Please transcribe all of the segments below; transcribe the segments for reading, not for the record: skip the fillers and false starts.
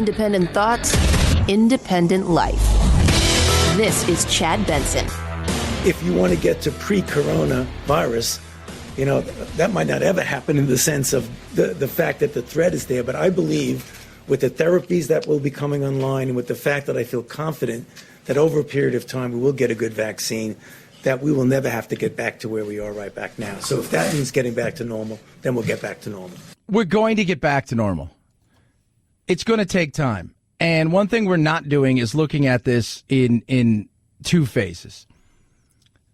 Independent thoughts, independent life. This is Chad Benson. If you want to get to pre-corona virus, that might not ever happen in the sense of the fact that the threat is there. But I believe with the therapies that will be coming online and with the fact that I feel confident that over a period of time we will get a good vaccine, that we will never have to get back to where we are right back now. So if that means getting back to normal, then we'll get back to normal. We're going to get back to normal. It's going to take time. And one thing we're not doing is looking at this in two phases.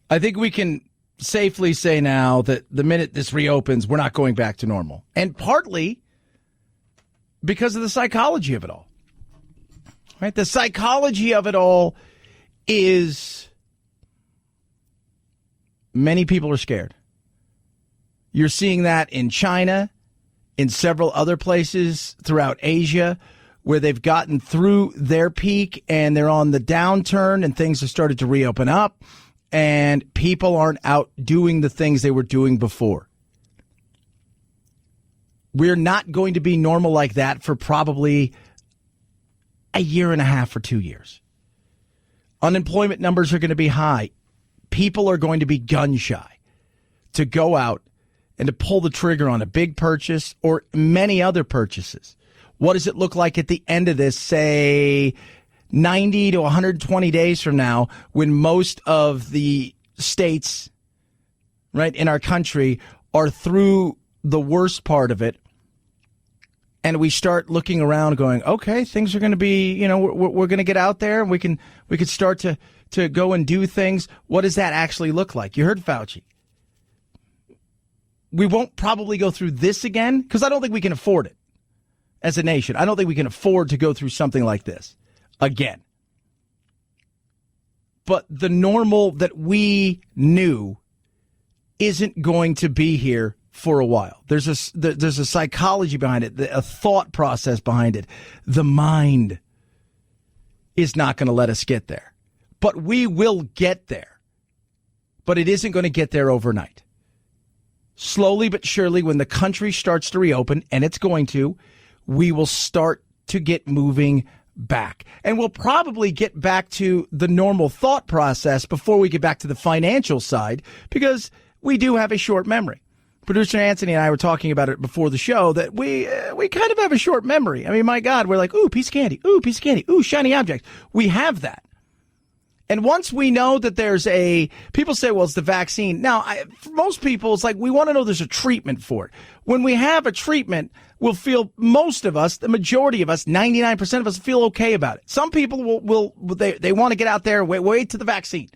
I think we can safely say now that the minute this reopens, we're not going back to normal. And partly because of the psychology of it all. Right? The psychology of it all is many people are scared. You're seeing that in China, in several other places throughout Asia, where they've gotten through their peak and they're on the downturn and things have started to reopen up and people aren't out doing the things they were doing before. We're not going to be normal like that for probably a year and a half or 2 years. Unemployment numbers are going to be high. People are going to be gun shy to go out and to pull the trigger on a big purchase or many other purchases. What does it look like at the end of this, say, 90 to 120 days from now, when most of the states, right, in our country are through the worst part of it, and we start looking around going, okay, things are going to be, we're going to get out there and we can start to go and do things. What does that actually look like? You heard Fauci. We won't probably go through this again because I don't think we can afford it. As a nation, I don't think we can afford to go through something like this again. But the normal that we knew isn't going to be here for a while. There's a psychology behind it, a thought process behind it. The mind is not going to let us get there. But we will get there. But it isn't going to get there overnight. Slowly but surely, when the country starts to reopen, and it's going to, we will start to get moving back. And we'll probably get back to the normal thought process before we get back to the financial side, because we do have a short memory. Producer Anthony and I were talking about it before the show, that we kind of have a short memory. I mean, my God, we're like, ooh, piece of candy, ooh, shiny object. We have that. And once we know that people say, well, it's the vaccine. Now, for most people, it's like we want to know there's a treatment for it. When we have a treatment, we'll feel, most of us, the majority of us, 99% of us feel okay about it. Some people they want to get out there and wait to the vaccine.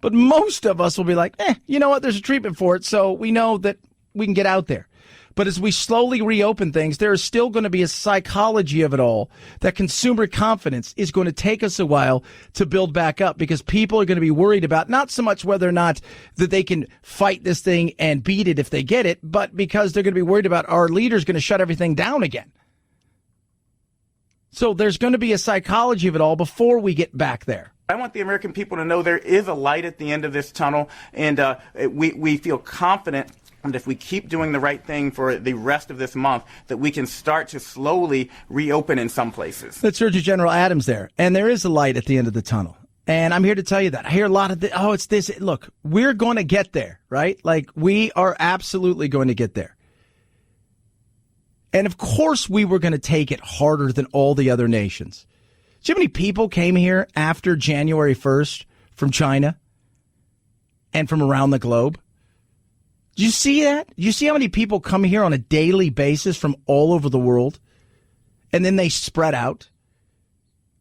But most of us will be like, you know what, there's a treatment for it, so we know that we can get out there. But as we slowly reopen things, there is still going to be a psychology of it all, that consumer confidence is going to take us a while to build back up, because people are going to be worried about not so much whether or not that they can fight this thing and beat it if they get it, but because they're going to be worried about our leaders going to shut everything down again. So there's going to be a psychology of it all before we get back there. I want the American people to know there is a light at the end of this tunnel, and we feel confident. And if we keep doing the right thing for the rest of this month, that we can start to slowly reopen in some places. That's Surgeon General Adams there. And there is a light at the end of the tunnel. And I'm here to tell you that. I hear a lot of it's this. Look, we're going to get there, right? Like, we are absolutely going to get there. And of course we were going to take it harder than all the other nations. Do you know how many people came here after January 1st from China and from around the globe? Do you see that? Do you see how many people come here on a daily basis from all over the world? And then they spread out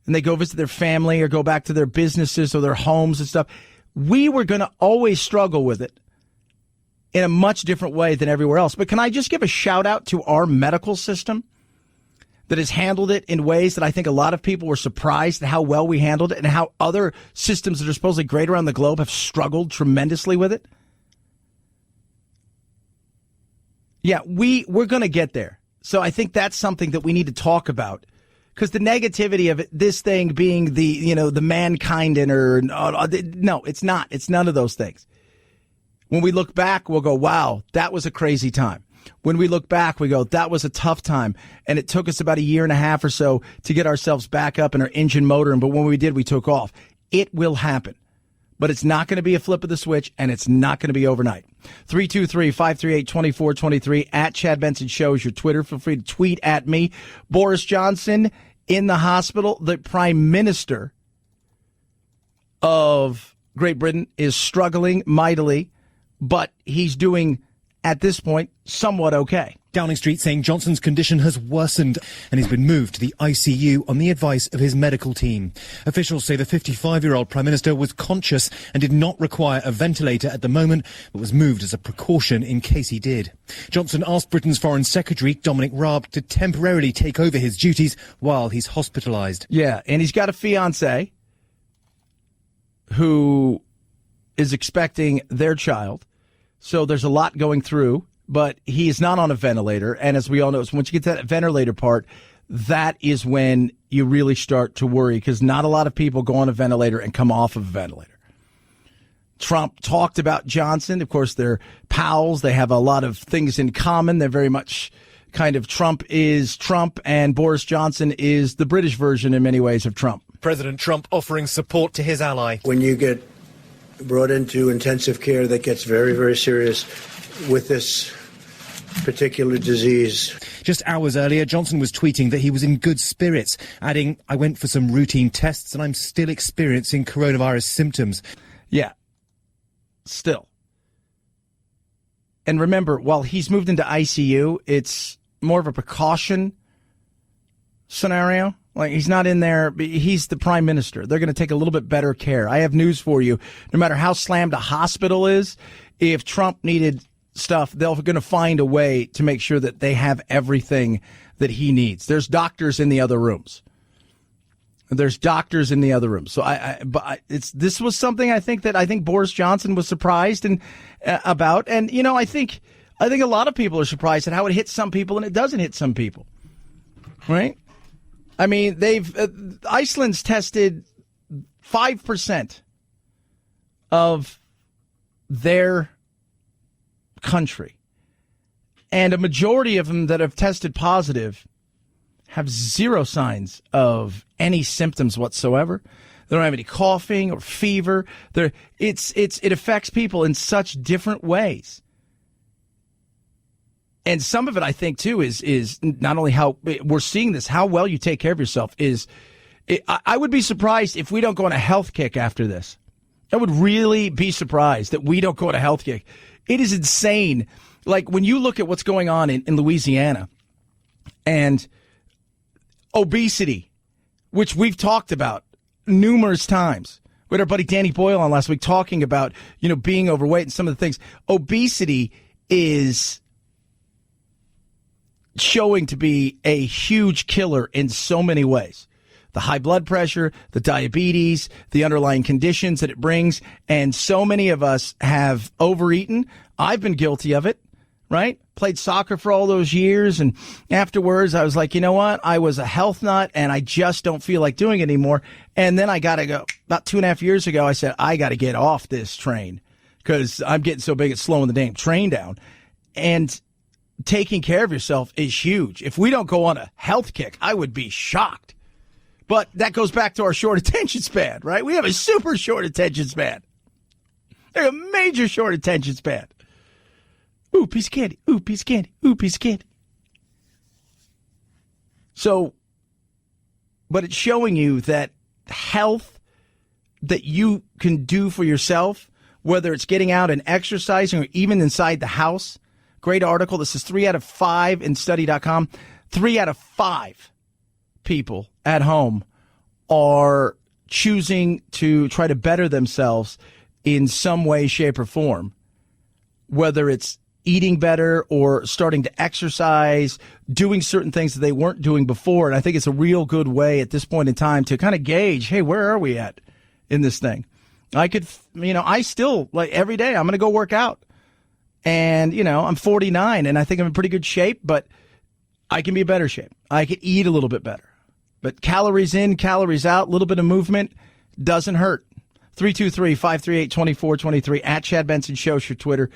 and they go visit their family or go back to their businesses or their homes and stuff. We were going to always struggle with it in a much different way than everywhere else. But can I just give a shout out to our medical system that has handled it in ways that I think a lot of people were surprised at how well we handled it, and how other systems that are supposedly great around the globe have struggled tremendously with it? Yeah, we're going to get there. So I think that's something that we need to talk about, because the negativity of it, this thing being the mankind inner, no, it's not. It's none of those things. When we look back, we'll go, wow, that was a crazy time. When we look back, we go, that was a tough time. And it took us about a year and a half or so to get ourselves back up in our engine motor. But when we did, we took off. It will happen. But it's not going to be a flip of the switch, and it's not going to be overnight. 323-538-2423 at Chad Benson Show is your Twitter. Feel free to tweet at me. Boris Johnson in the hospital. The Prime Minister of Great Britain is struggling mightily, but he's doing, at this point, somewhat okay. Downing Street saying Johnson's condition has worsened and he's been moved to the ICU on the advice of his medical team. Officials say the 55-year-old Prime Minister was conscious and did not require a ventilator at the moment, but was moved as a precaution in case he did. Johnson asked Britain's Foreign Secretary, Dominic Raab, to temporarily take over his duties while he's hospitalised. Yeah, and he's got a fiancée who is expecting their child. So there's a lot going through. But he is not on a ventilator. And as we all know, once you get to that ventilator part, that is when you really start to worry, because not a lot of people go on a ventilator and come off of a ventilator. Trump talked about Johnson. Of course, they're pals. They have a lot of things in common. They're very much kind of Trump is Trump, and Boris Johnson is the British version in many ways of Trump. President Trump offering support to his ally. When you get brought into intensive care, that gets very, very serious with this particular disease. Just hours earlier, Johnson was tweeting that he was in good spirits, adding, "I went for some routine tests and I'm still experiencing coronavirus symptoms." Yeah, still. And remember, while he's moved into ICU, it's more of a precaution scenario. Like, he's not in there. He's the prime minister. They're going to take a little bit better care. I have news for you. No matter how slammed a hospital is, if Trump needed stuff, they're going to find a way to make sure that they have everything that he needs. There's doctors in the other rooms. So this was something I think Boris Johnson was surprised about. And, you know, I think a lot of people are surprised at how it hits some people and it doesn't hit some people. Right? I mean, Iceland's tested 5% of their country, and a majority of them that have tested positive have zero signs of any symptoms whatsoever. They don't have any coughing or fever. It affects people in such different ways. And some of it, I think, too, is not only how we're seeing this, how well you take care of yourself I would be surprised if we don't go on a health kick after this. I would really be surprised that we don't go on a health kick. It is insane. Like, when you look at what's going on in Louisiana and obesity, which we've talked about numerous times. We had our buddy Danny Boyle on last week talking about, you know, being overweight and some of the things. Obesity is showing to be a huge killer in so many ways. The high blood pressure, the diabetes, the underlying conditions that it brings. And so many of us have overeaten. I've been guilty of it, right? Played soccer for all those years. And afterwards, I was like, you know what? I was a health nut and I just don't feel like doing it anymore. And then I got to go. About 2.5 years ago, I said, I got to get off this train because I'm getting so big it's slowing the damn train down. And taking care of yourself is huge. If we don't go on a health kick, I would be shocked. But that goes back to our short attention span, right? We have a super short attention span. There's a major short attention span. Ooh, piece of candy. Ooh, piece of candy. Ooh, piece of candy. So, but it's showing you that health that you can do for yourself, whether it's getting out and exercising or even inside the house. Great article. This is 3 out of 5 in study.com. 3 out of 5 people at home are choosing to try to better themselves in some way, shape, or form, whether it's eating better or starting to exercise, doing certain things that they weren't doing before. And I think it's a real good way at this point in time to kind of gauge, hey, where are we at in this thing? I still, like, every day I'm going to go work out. And, you know, I'm 49 and I think I'm in pretty good shape, but I can be in better shape. I can eat a little bit better. But calories in, calories out, a little bit of movement doesn't hurt. 323-538-2423 at Chad Benson Show, your Twitter.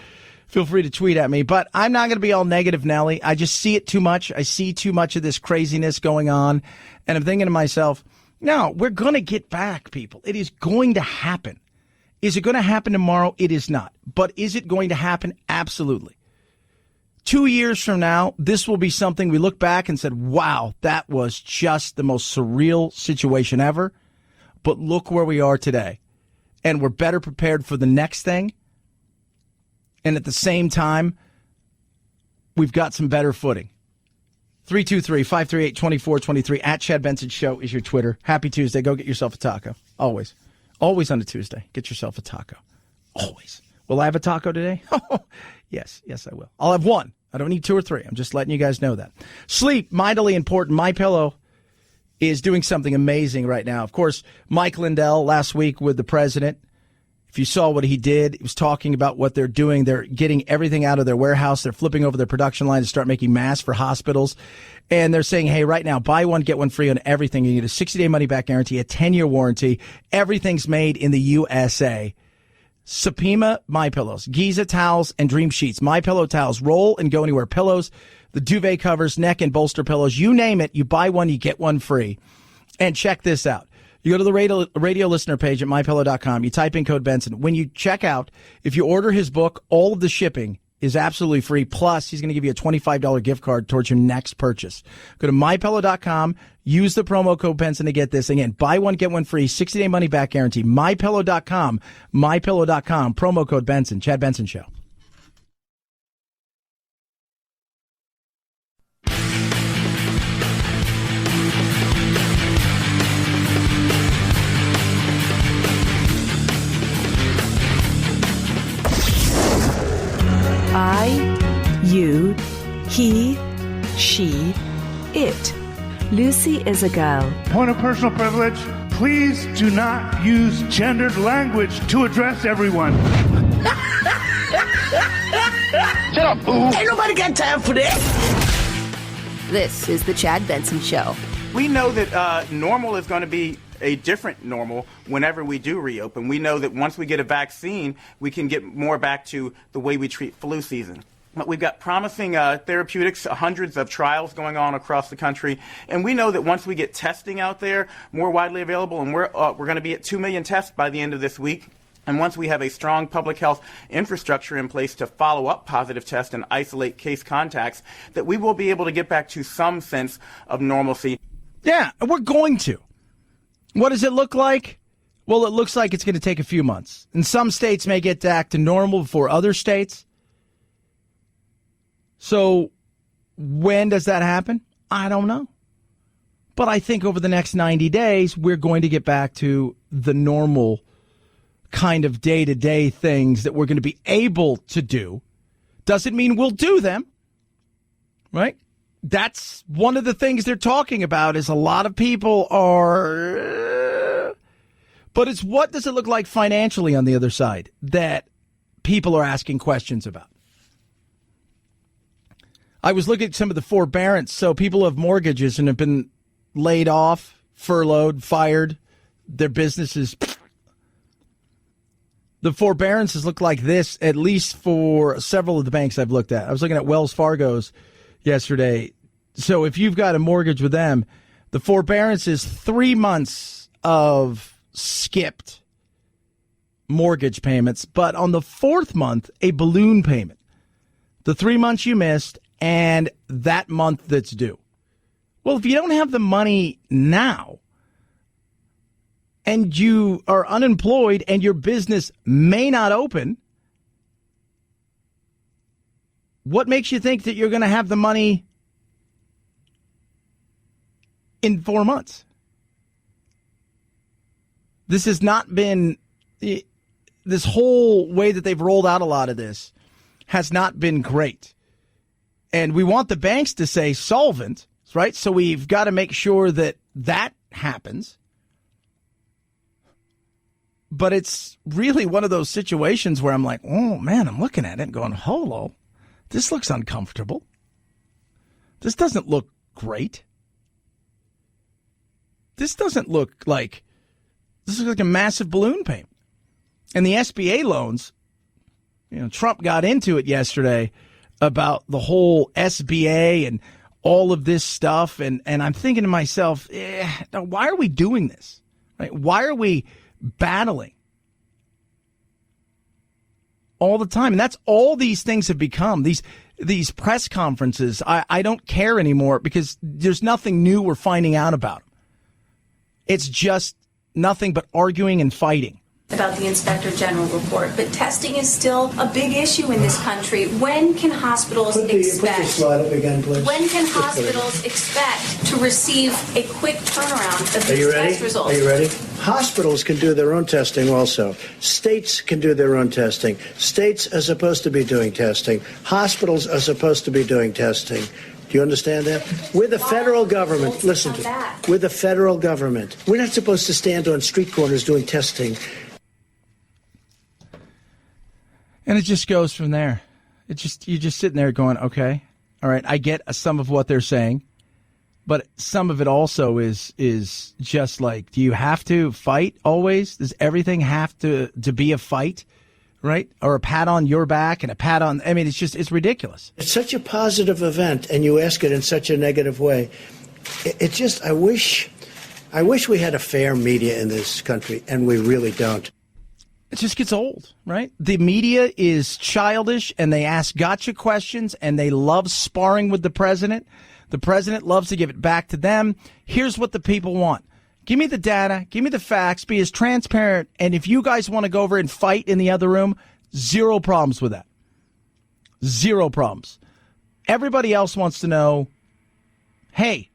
feel free to tweet at me. But I'm not going to be all negative, Nelly. I just see it too much. I see too much of this craziness going on. And I'm thinking to myself, no, we're going to get back, people. It is going to happen. Is it going to happen tomorrow? It is not. But is it going to happen? Absolutely. 2 years from now, this will be something we look back and said, wow, that was just the most surreal situation ever. But look where we are today. And we're better prepared for the next thing. And at the same time, we've got some better footing. 323-538-2423 at Chad Benson Show is your Twitter. Happy Tuesday. Go get yourself a taco. Always. Always on a Tuesday. Get yourself a taco. Always. Will I have a taco today? Yes, I will. I'll have one. I don't need 2 or 3. I'm just letting you guys know that. Sleep, mightily important. MyPillow is doing something amazing right now. Of course, Mike Lindell last week with the president. If you saw what he did, he was talking about what they're doing. They're getting everything out of their warehouse. They're flipping over their production line to start making masks for hospitals. And they're saying, hey, right now, buy one, get one free on everything. You get a 60-day money-back guarantee, a 10-year warranty. Everything's made in the USA. Supima MyPillows, Giza towels, and Dream Sheets. MyPillow towels roll and go anywhere. Pillows, the duvet covers, neck and bolster pillows. You name it. You buy one, you get one free. And check this out. You go to the radio listener page at MyPillow.com. You type in code Benson. When you check out, if you order his book, all of the shipping is absolutely free. Plus, he's going to give you a $25 gift card towards your next purchase. Go to MyPillow.com. Use the promo code Benson to get this. Again, buy one, get one free. 60-day money-back guarantee. MyPillow.com. MyPillow.com. Promo code Benson. Chad Benson Show. I, you, he, she, it. Lucy is a girl. Point of personal privilege. Please do not use gendered language to address everyone. Shut up, boo. Ain't nobody got time for this. This is the Chad Benson Show. We know that normal is going to be a different normal whenever we do reopen. We know that once we get a vaccine, we can get more back to the way we treat flu season. But we've got promising therapeutics, hundreds of trials going on across the country. And we know that once we get testing out there more widely available, and we're going to be at 2 million tests by the end of this week. And once we have a strong public health infrastructure in place to follow up positive tests and isolate case contacts, that we will be able to get back to some sense of normalcy. Yeah, we're going to. What does it look like? Well, it looks like it's going to take a few months. And some states may get back to normal before other states. So when does that happen? I don't know. But I think over the next 90 days, we're going to get back to the normal kind of day-to-day things that we're going to be able to do. Doesn't mean we'll do them, right? That's one of the things they're talking about is a lot of people are, but it's what does it look like financially on the other side that people are asking questions about. I was looking at some of the forbearance. So people have mortgages and have been laid off, furloughed, fired, their businesses. The forbearances look like this, at least for several of the banks I've looked at. I was looking at Wells Fargo's yesterday. So if you've got a mortgage with them, the forbearance is 3 months of skipped mortgage payments, but on the 4th month, a balloon payment. The 3 months you missed and that month that's due. Well, if you don't have the money now and you are unemployed and your business may not open, what makes you think that you're going to have the money in 4 months? This has not been, this whole way that they've rolled out a lot of this has not been great. And we want the banks to say solvent, right? So we've got to make sure that that happens. But it's really one of those situations where I'm like, oh, man, I'm looking at it and going, hello, this looks uncomfortable. This doesn't look great. This doesn't look like, this looks like a massive balloon payment. And the SBA loans, Trump got into it yesterday about the whole SBA and all of this stuff. And I'm thinking to myself, why are we doing this? Right? Why are we battling all the time? And that's all these things have become. These press conferences, I don't care anymore because there's nothing new we're finding out about them. It's just nothing but arguing and fighting. About the Inspector General report, but testing is still a big issue in this country. When can hospitals expect? Put the slide up again, please. When can hospitals expect to receive a quick turnaround of these test results? Are you ready? Hospitals can do their own testing also. States can do their own testing. States are supposed to be doing testing. Hospitals are supposed to be doing testing. Do you understand that? We're the federal government. Listen to me. We're the federal government. We're not supposed to stand on street corners doing testing. And it just goes from there. You're just sitting there going, okay, all right, I get some of what they're saying, but some of it also is just like, do you have to fight always? Does everything have to be a fight, right? Or a pat on your back and a pat on, I mean, it's ridiculous. It's such a positive event, and you ask it in such a negative way. It just, I wish we had a fair media in this country, and we really don't. It just gets old, right? The media is childish, and they ask gotcha questions, and they love sparring with the president. The president loves to give it back to them. Here's what the people want. Give me the data. Give me the facts. Be as transparent. And if you guys want to go over and fight in the other room, zero problems with that. Zero problems. Everybody else wants to know, hey,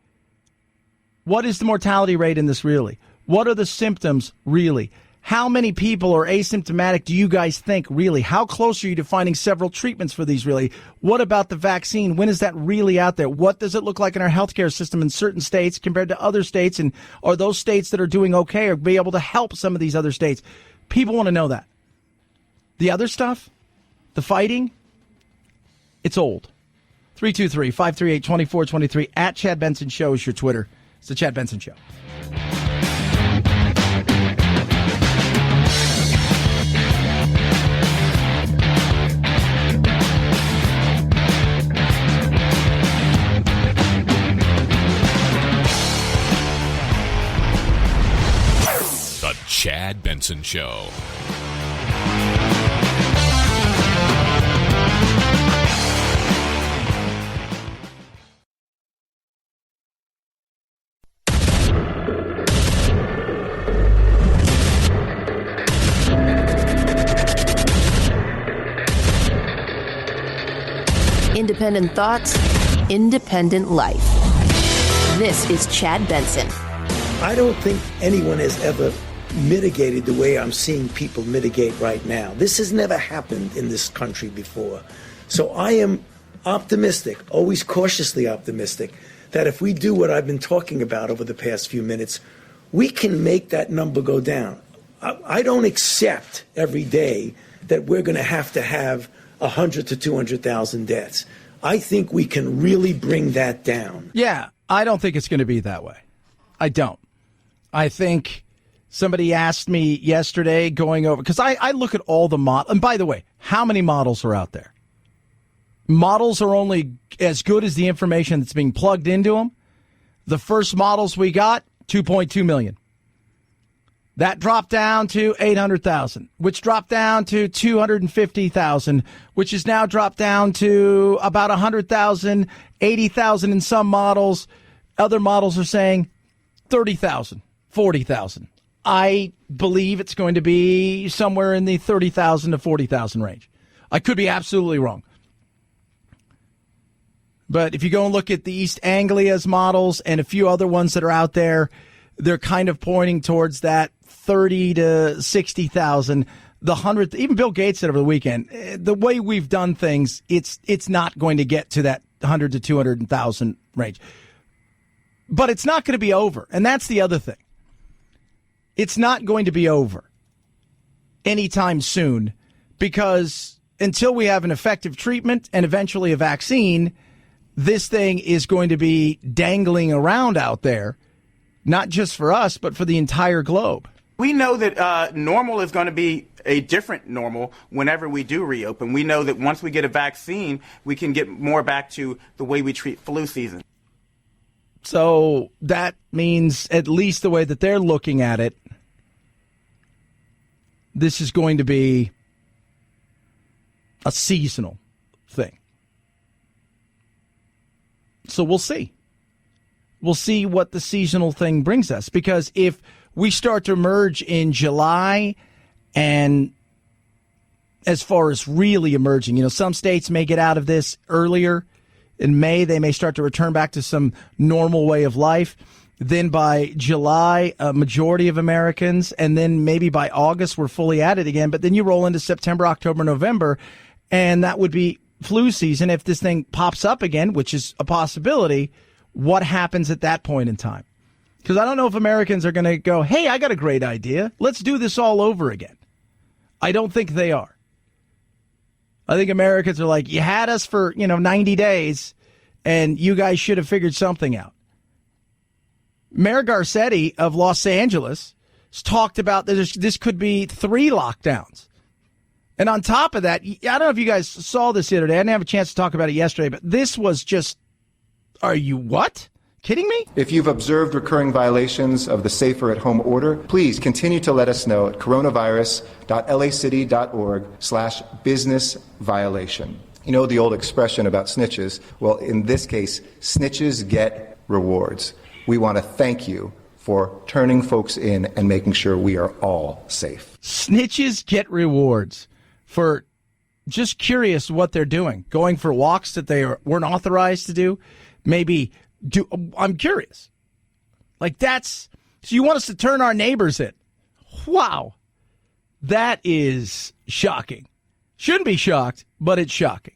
what is the mortality rate in this really? What are the symptoms really? How many people are asymptomatic do you guys think really? How close are you to finding several treatments for these really? What about the vaccine? When is that really out there? What does it look like in our healthcare system in certain states compared to other states? And are those states that are doing okay or be able to help some of these other states? People want to know that. The other stuff, the fighting, it's old. 323-538-2423 at Chad Benson Show is your Twitter. It's the Chad Benson Show. Chad Benson Show. Independent thoughts, independent life. This is Chad Benson. I don't think anyone has ever mitigated the way I'm seeing people mitigate right now. This has never happened in this country before. So I am optimistic, always cautiously optimistic, that if we do what I've been talking about over the past few minutes, we can make that number go down. I don't accept every day that we're going to have 100 to 200,000 deaths. I think we can really bring that down. Yeah, I don't think it's going to be that way. I don't. I think somebody asked me yesterday going over, because I look at all the models. And by the way, how many models are out there? Models are only as good as the information that's being plugged into them. The first models we got, 2.2 million. That dropped down to 800,000, which dropped down to 250,000, which is now dropped down to about 100,000, 80,000 in some models. Other models are saying 30,000, 40,000. I believe it's going to be somewhere in the 30,000 to 40,000 range. I could be absolutely wrong. But if you go and look at the East Anglia's models and a few other ones that are out there, they're kind of pointing towards that 30 to 60,000. The 100, even Bill Gates said over the weekend, the way we've done things, it's not going to get to that 100 to 200,000 range. But it's not going to be over. And that's the other thing. It's not going to be over anytime soon, because until we have an effective treatment and eventually a vaccine, this thing is going to be dangling around out there, not just for us, but for the entire globe. We know that normal is going to be a different normal whenever we do reopen. We know that once we get a vaccine, we can get more back to the way we treat flu season. So that means, at least the way that they're looking at it, this is going to be a seasonal thing. So we'll see. We'll see what the seasonal thing brings us. Because if we start to emerge in July, and as far as really emerging, some states may get out of this earlier. In May, they may start to return back to some normal way of life. Then by July, a majority of Americans, and then maybe by August, we're fully at it again. But then you roll into September, October, November, and that would be flu season. If this thing pops up again, which is a possibility, what happens at that point in time? Because I don't know if Americans are going to go, hey, I got a great idea. Let's do this all over again. I don't think they are. I think Americans are like, you had us for, 90 days, and you guys should have figured something out. Mayor Garcetti of Los Angeles has talked about this could be 3 lockdowns. And on top of that, I don't know if you guys saw this the other day. I didn't have a chance to talk about it yesterday, but this was just, are you what? Kidding me? If you've observed recurring violations of the Safer at Home order, please continue to let us know at coronavirus.lacity.org/business violation. You know the old expression about snitches? Well, in this case, snitches get rewards. We want to thank you for turning folks in and making sure we are all safe. Snitches get rewards for just curious what they're doing. Going for walks that they weren't authorized to do. Maybe I'm curious. Like so you want us to turn our neighbors in. Wow. That is shocking. Shouldn't be shocked, but it's shocking.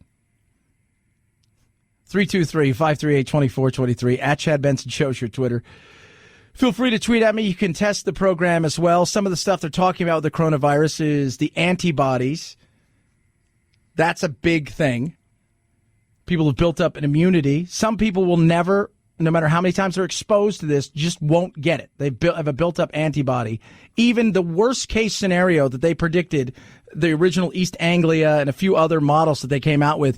323-538-2423 at Chad Benson Show's your Twitter. Feel free to tweet at me. You can test the program as well. Some of the stuff they're talking about with the coronavirus is the antibodies. That's a big thing. People have built up an immunity. Some people will never, no matter how many times they're exposed to this, just won't get it. They have a built-up antibody. Even the worst-case scenario that they predicted, the original East Anglia and a few other models that they came out with,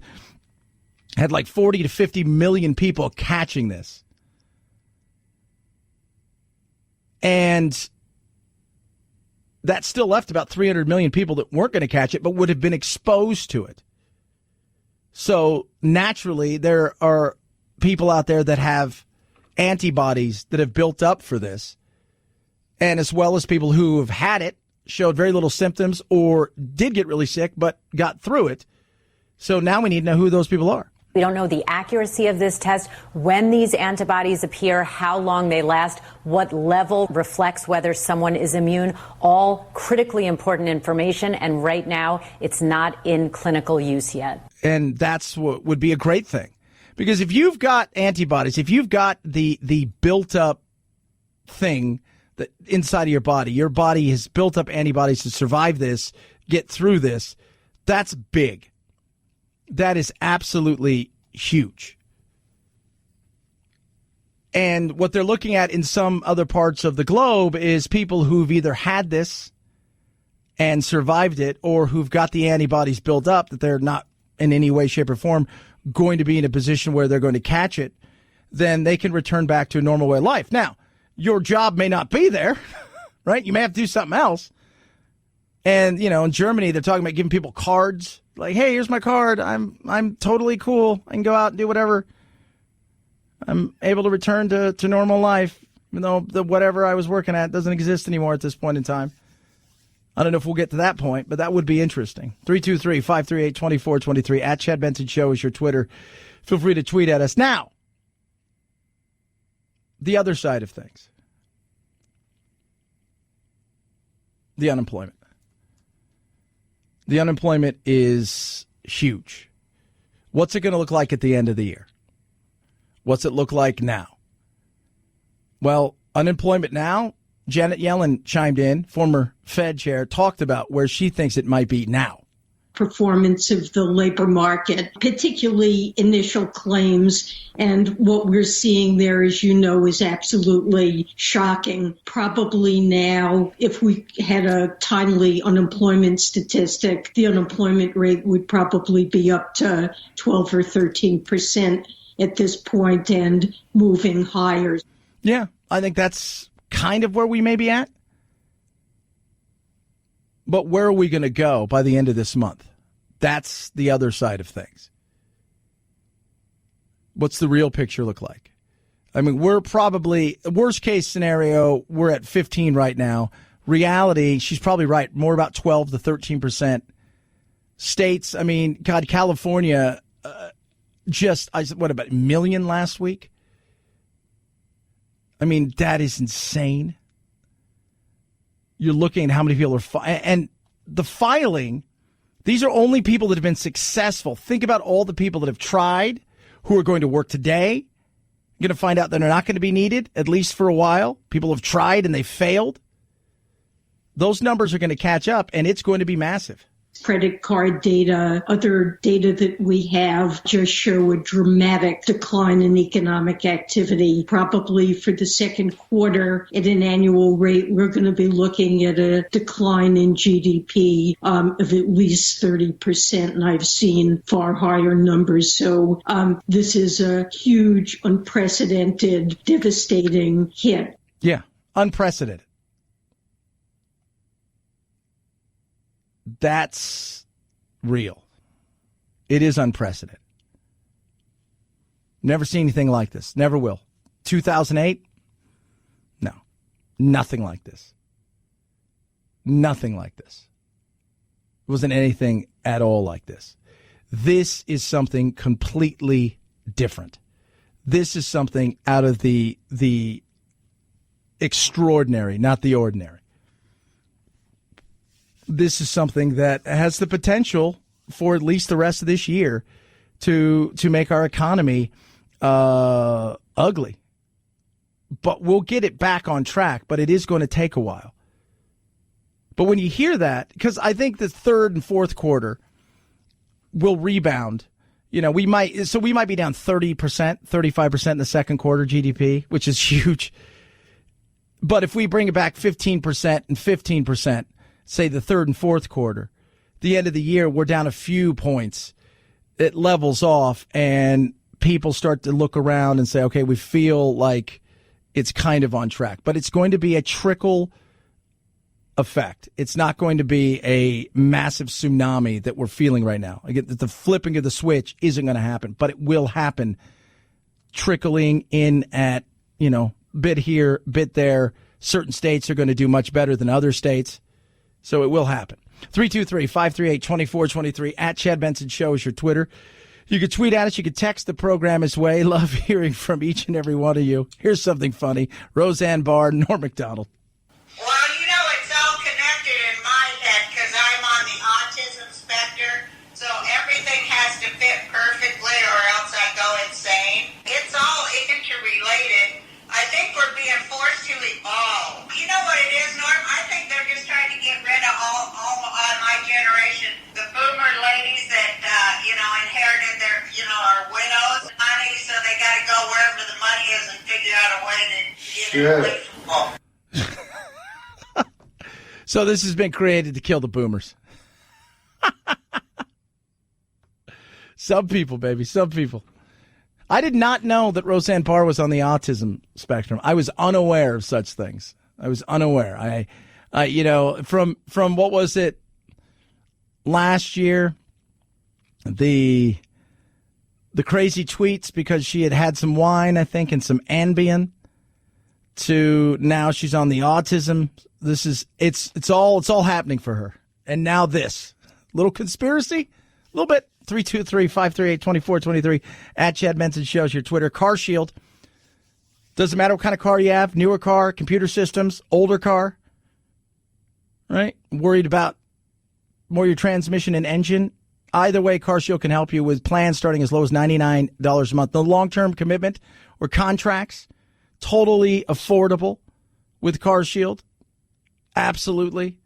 had like 40 to 50 million people catching this. And that still left about 300 million people that weren't going to catch it but would have been exposed to it. So naturally, there are people out there that have antibodies that have built up for this, and as well as people who have had it, showed very little symptoms, or did get really sick but got through it. So now we need to know who those people are. We don't know the accuracy of this test, when these antibodies appear, how long they last, what level reflects whether someone is immune. All critically important information, and right now it's not in clinical use yet. And that's what would be a great thing. Because if you've got antibodies, if you've got the built-up thing that inside of your body has built up antibodies to survive this, get through this, that's big. That is absolutely huge. And what they're looking at in some other parts of the globe is people who've either had this and survived it, or who've got the antibodies built up that they're not in any way, shape, or form going to be in a position where they're going to catch it. Then they can return back to a normal way of life. Now, your job may not be there, right? You may have to do something else. And, in Germany, they're talking about giving people cards. Like, hey, here's my card. I'm totally cool. I can go out and do whatever. I'm able to return to normal life, even though the whatever I was working at doesn't exist anymore at this point in time. I don't know if we'll get to that point, but that would be interesting. 323-538-2423 at Chad Benson Show is your Twitter. Feel free to tweet at us. Now, the other side of things. The unemployment. The unemployment is huge. What's it going to look like at the end of the year? What's it look like now? Well, unemployment now, Janet Yellen chimed in, former Fed chair, talked about where she thinks it might be now. performance of the labor market, particularly initial claims. And what we're seeing there, as you know, is absolutely shocking. Probably now, if we had a timely unemployment statistic, the unemployment rate would probably be up to 12 or 13% at this point and moving higher. Yeah, I think that's kind of where we may be at. But where are we going to go by the end of this month? That's the other side of things. What's the real picture look like? I mean, we're probably, worst case scenario, we're at 15 right now. Reality, she's probably right, more about 12 to 13%. States, I mean, God, California, what about a million last week? I mean, that is insane. You're looking at how many people are and the filing, these are only people that have been successful. Think about all the people that have tried, who are going to work today. You're going to find out that they're not going to be needed, at least for a while. People have tried and they failed. Those numbers are going to catch up, and it's going to be massive. Credit card data, other data that we have just show a dramatic decline in economic activity. Probably for the second quarter at an annual rate, we're going to be looking at a decline in GDP of at least 30%, and I've seen far higher numbers. So this is a huge, unprecedented, devastating hit. Yeah, unprecedented. That's real. It is unprecedented. Never seen anything like this. Never will. 2008? No. Nothing like this. Nothing like this. It wasn't anything at all like this. This is something completely different. This is something out of the extraordinary, not the ordinary. This is something that has the potential for at least the rest of this year to make our economy ugly. But we'll get it back on track, but it is going to take a while. But when you hear that, because I think the third and fourth quarter will rebound. You know, we might be down 30%, 35% in the second quarter GDP, which is huge. But if we bring it back 15% and 15%, say the third and fourth quarter, the end of the year, we're down a few points. It levels off and people start to look around and say, okay, we feel like it's kind of on track. But it's going to be a trickle effect. It's not going to be a massive tsunami that we're feeling right now. Again, the flipping of the switch isn't going to happen, but it will happen, trickling in at, bit here, bit there. Certain states are going to do much better than other states. So it will happen. 323-538-2423 at Chad Benson Show is your Twitter. You can tweet at us. You can text the program as way. Love hearing from each and every one of you. Here's something funny. Roseanne Barr, Norm McDonald. Well, it's all connected in my head because I'm on the autism spectrum, so everything has to fit perfectly or else I go insane. It's all interrelated. I think we're being forced to evolve. You know what it is, Norm? I think they're just trying to get rid of all my generation. The boomer ladies that, inherited their, are widows, money, so they got to go wherever the money is and figure out a way to get it away from them. So this has been created to kill the boomers. Some people, baby, some people. I did not know that Roseanne Barr was on the autism spectrum. I was unaware of such things. I was unaware. From what was it last year, the crazy tweets because she had some wine, I think, and some Ambien, to now she's on the autism. It's all happening for her. And now this little conspiracy, a little bit. 323-538-2423 at Chad Benson Shows your Twitter. Car Shield. Doesn't matter what kind of car you have, newer car, computer systems, older car, right? Worried about more your transmission and engine. Either way, Car Shield can help you with plans starting as low as $99 a month. No long-term commitment or contracts. Totally affordable with Car Shield. Absolutely.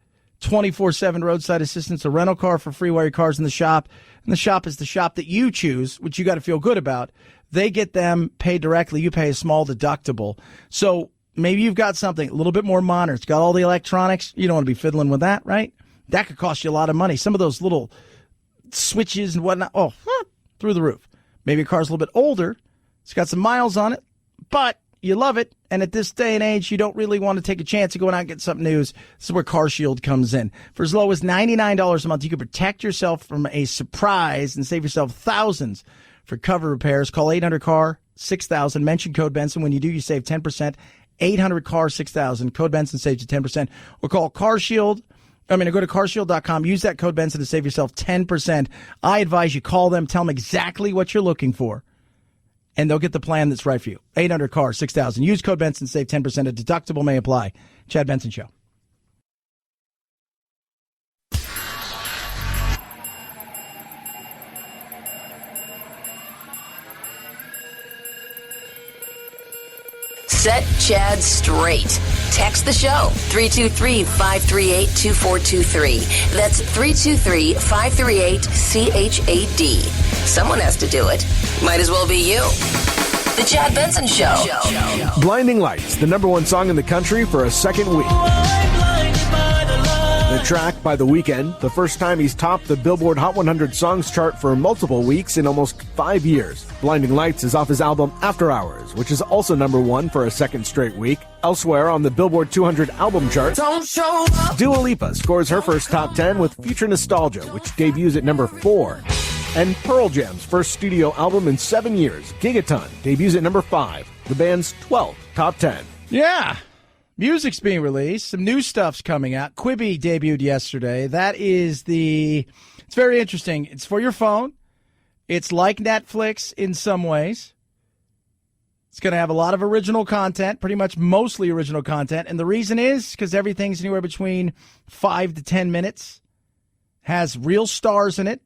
24/7 roadside assistance, a rental car for free while your car's in the shop. And the shop is the shop that you choose, which you got to feel good about. They get them paid directly. You pay a small deductible. So maybe you've got something a little bit more modern. It's got all the electronics. You don't want to be fiddling with that, right? That could cost you a lot of money. Some of those little switches and whatnot, through the roof. Maybe your car's a little bit older. It's got some miles on it, but you love it. And at this day and age, you don't really want to take a chance of going out and get something new. This is where CarShield comes in. For as low as $99 a month, you can protect yourself from a surprise and save yourself thousands for cover repairs. Call 800-CAR-6000. Mention code Benson. When you do, you save 10%. 800-CAR-6000. Code Benson saves you 10%. Or call CarShield. Go to carshield.com. Use that code Benson to save yourself 10%. I advise you call them. Tell them exactly what you're looking for, and they'll get the plan that's right for you. 800-CAR-6000. Use code Benson. Save 10%. A deductible may apply. Chad Benson Show. Set Chad straight. Text the show, 323-538-2423. That's 323-538-CHAD. Someone has to do it. Might as well be you. The Chad Benson Show. Blinding Lights, the #1 song in the country for a second week. The track by The Weeknd, the first time he's topped the Billboard Hot 100 Songs chart for multiple weeks in almost 5 years. Blinding Lights is off his album After Hours, which is also #1 for a second straight week. Elsewhere on the Billboard 200 album chart, Dua Lipa scores her first top 10 with Future Nostalgia, which debuts at #4. And Pearl Jam's first studio album in 7 years, Gigaton, debuts at #5, the band's 12th top 10. Yeah. Music's being released. Some new stuff's coming out. Quibi debuted yesterday. It's very interesting. It's for your phone. It's like Netflix in some ways. It's going to have a lot of original content, pretty much mostly original content. And the reason is because everything's anywhere between 5 to 10 minutes. Has real stars in it.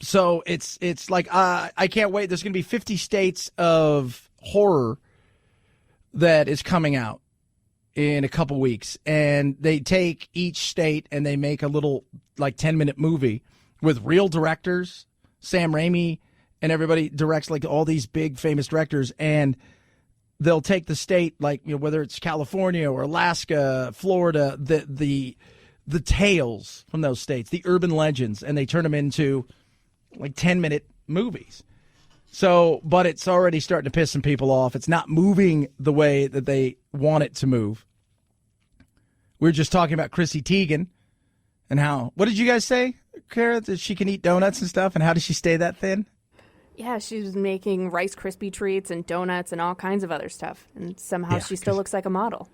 So it's like, I can't wait. There's going to be 50 states of horror that is coming out in a couple weeks, and they take each state and they make a little 10-minute movie with real directors. Sam Raimi and everybody directs all these big famous directors, and they'll take the state whether it's California or Alaska, Florida, the tales from those states, the urban legends, and they turn them into 10-minute movies. So, but it's already starting to piss some people off. It's not moving the way that they want it to move. We were just talking about Chrissy Teigen and what did you guys say, Kara, that she can eat donuts and stuff, and how does she stay that thin? Yeah, she was making Rice Krispie treats and donuts and all kinds of other stuff, and somehow she still looks like a model.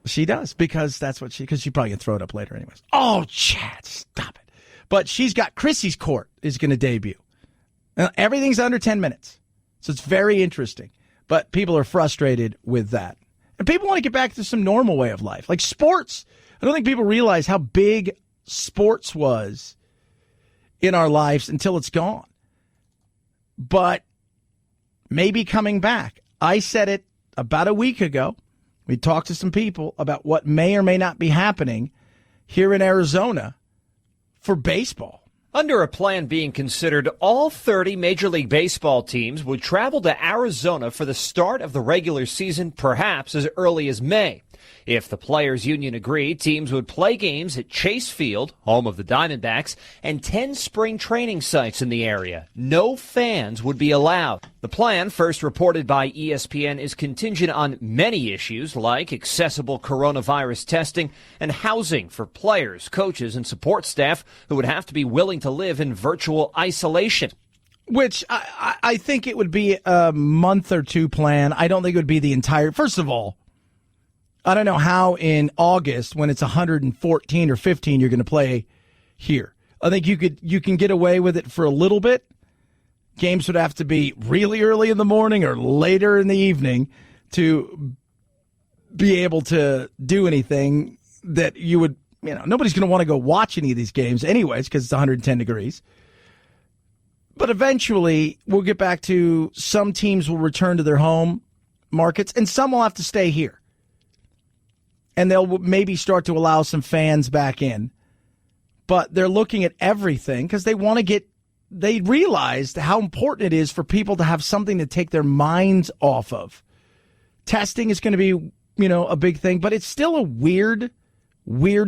She does, because because she probably can throw it up later anyways. Oh, Chad, stop it. But she's got Chrissy's Court is going to debut. Now, everything's under 10 minutes, so it's very interesting. But people are frustrated with that. And people want to get back to some normal way of life, like sports. I don't think people realize how big sports was in our lives until it's gone. But maybe coming back. I said it about a week ago. We talked to some people about what may or may not be happening here in Arizona for baseball. Under a plan being considered, all 30 Major League Baseball teams would travel to Arizona for the start of the regular season, perhaps as early as May. If the Players Union agreed, teams would play games at Chase Field, home of the Diamondbacks, and 10 spring training sites in the area. No fans would be allowed. The plan, first reported by ESPN, is contingent on many issues like accessible coronavirus testing and housing for players, coaches, and support staff who would have to be willing to live in virtual isolation. Which I think it would be a month or two plan. I don't think it would be the entire. First of all, I don't know how in August, when it's 114 or 15, you're going to play here. I think you can get away with it for a little bit. Games would have to be really early in the morning or later in the evening to be able to do anything that you would, nobody's going to want to go watch any of these games anyways because it's 110 degrees. But eventually we'll get back to some teams will return to their home markets and some will have to stay here. and they'll maybe start to allow some fans back in. But they're looking at everything because they want to get, they realized how important it is for people to have something to take their minds off of. Testing is going to be, a big thing, but it's still a weird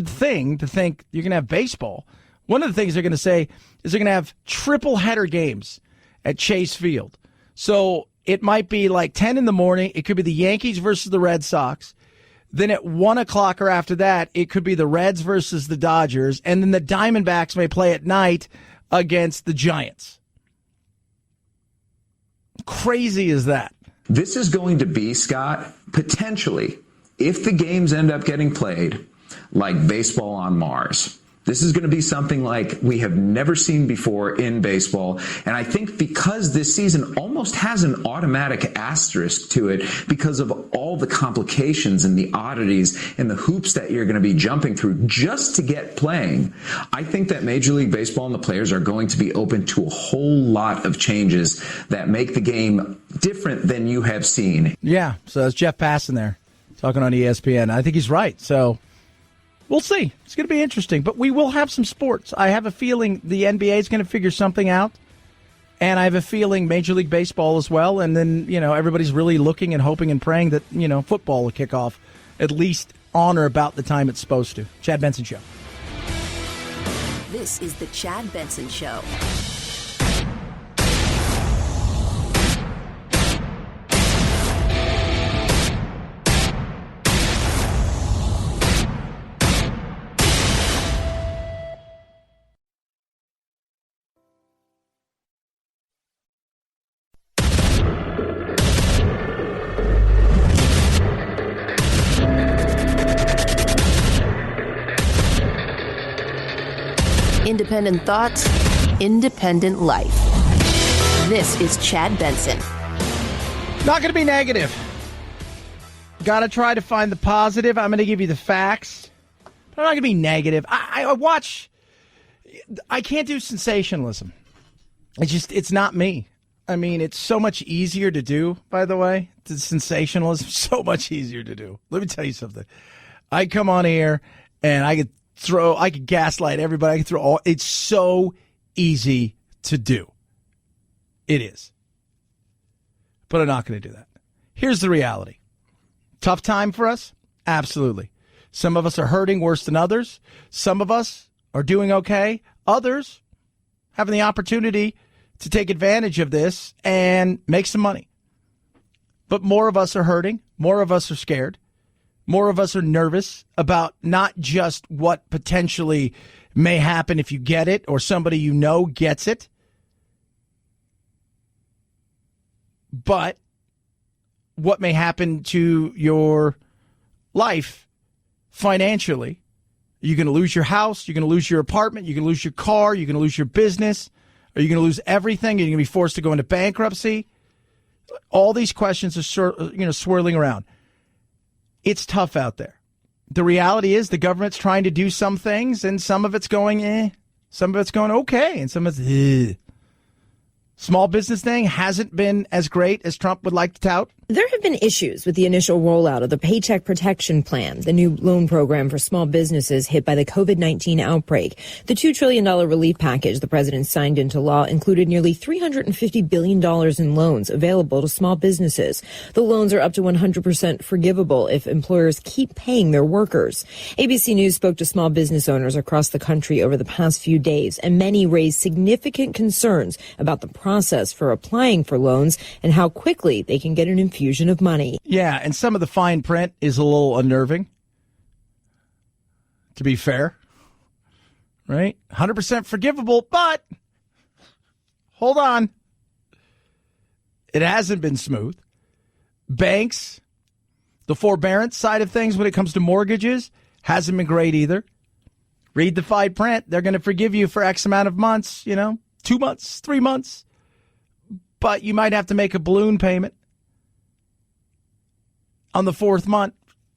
thing to think you're going to have baseball. One of the things they're going to say is they're going to have triple header games at Chase Field. So it might be like 10 in the morning. It could be the Yankees versus the Red Sox. Then at 1 o'clock or after that, it could be the Reds versus the Dodgers. And then the Diamondbacks may play at night against the Giants. Crazy is that? This is going to be, Scott, potentially, if the games end up getting played, like baseball on Mars. This is going to be something like we have never seen before in baseball. And I think because this season almost has an automatic asterisk to it because of all the complications and the oddities and the hoops that you're going to be jumping through just to get playing, I think that Major League Baseball and the players are going to be open to a whole lot of changes that make the game different than you have seen. Yeah, so that's Jeff Passan there talking on ESPN. I think he's right. So we'll see. It's going to be interesting, but we will have some sports. I have a feeling the NBA is going to figure something out, and I have a feeling Major League Baseball as well, and then, everybody's really looking and hoping and praying that, football will kick off at least on or about the time it's supposed to. Chad Benson Show. This is the Chad Benson Show. Independent thoughts, independent life. This is Chad Benson. Not going to be negative. Got to try to find the positive. I'm going to give you the facts, but I'm not going to be negative. I can't do sensationalism. It's not me. I mean, it's so much easier to do, by the way. The sensationalism, so much easier to do. Let me tell you something. I come on here and I could gaslight everybody. It's so easy to do. It is. But I'm not going to do that. Here's the reality. Tough time for us? Absolutely. Some of us are hurting worse than others. Some of us are doing okay. Others having the opportunity to take advantage of this and make some money. But more of us are hurting. More of us are scared. More of us are nervous about not just what potentially may happen if you get it or somebody gets it, but what may happen to your life financially. You're going to lose your house. You're going to lose your apartment. You're going to lose your car. You're going to lose your business. Are you going to lose everything? You're going to be forced to go into bankruptcy. All these questions are swirling around. It's tough out there. The reality is the government's trying to do some things, and some of it's going, some of it's going okay, and some of it's, Small business thing hasn't been as great as Trump would like to tout. There have been issues with the initial rollout of the Paycheck Protection Plan, the new loan program for small businesses hit by the COVID-19 outbreak. The $2 trillion relief package the president signed into law included nearly $350 billion in loans available to small businesses. The loans are up to 100% forgivable if employers keep paying their workers. ABC News spoke to small business owners across the country over the past few days, and many raised significant concerns about the process for applying for loans and how quickly they can get an infusion of money. Yeah, and some of the fine print is a little unnerving, to be fair. Right? 100% forgivable, but hold on. It hasn't been smooth. Banks, the forbearance side of things when it comes to mortgages, hasn't been great either. Read the fine print. They're going to forgive you for X amount of months, 2 months, 3 months. But you might have to make a balloon payment on the fourth month.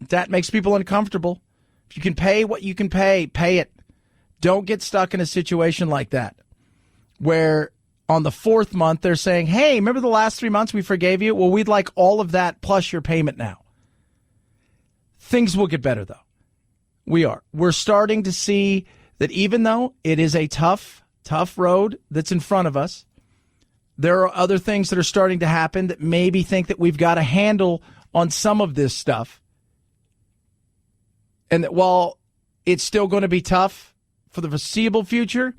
That makes people uncomfortable. If you can pay what you can pay it. Don't get stuck in a situation like that where on the fourth month they're saying, hey, remember the last 3 months we forgave you? Well, we'd like all of that plus your payment now. Things will get better, though. We are. We're starting to see that even though it is a tough road that's in front of us, there are other things that are starting to happen that maybe think that we've got a handle on some of this stuff. And that while it's still going to be tough for the foreseeable future,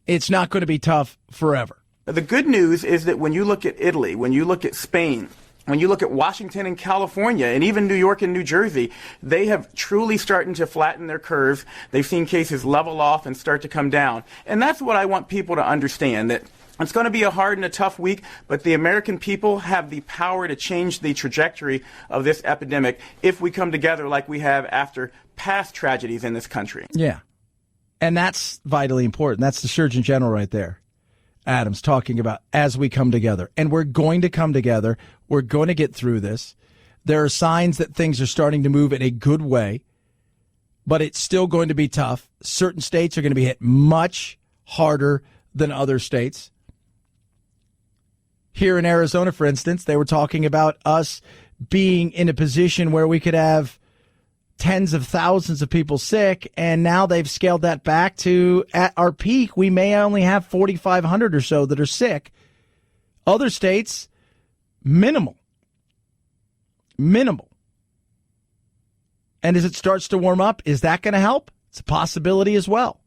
it's not going to be tough forever. The good news is that when you look at Italy, when you look at Spain, when you look at Washington and California, and even New York and New Jersey, they have truly started to flatten their curves. They've seen cases level off and start to come down. And that's what I want people to understand, that it's going to be a hard and a tough week, but the American people have the power to change the trajectory of this epidemic if we come together like we have after past tragedies in this country. Yeah. And that's vitally important. That's the Surgeon General right there, Adams, talking about as we come together. And we're going to come together. We're going to get through this. There are signs that things are starting to move in a good way, but it's still going to be tough. Certain states are going to be hit much harder than other states. Here in Arizona, for instance, they were talking about us being in a position where we could have tens of thousands of people sick, and now they've scaled that back to, at our peak, we may only have 4,500 or so that are sick. Other states, minimal. And as it starts to warm up, is that going to help? It's a possibility as well.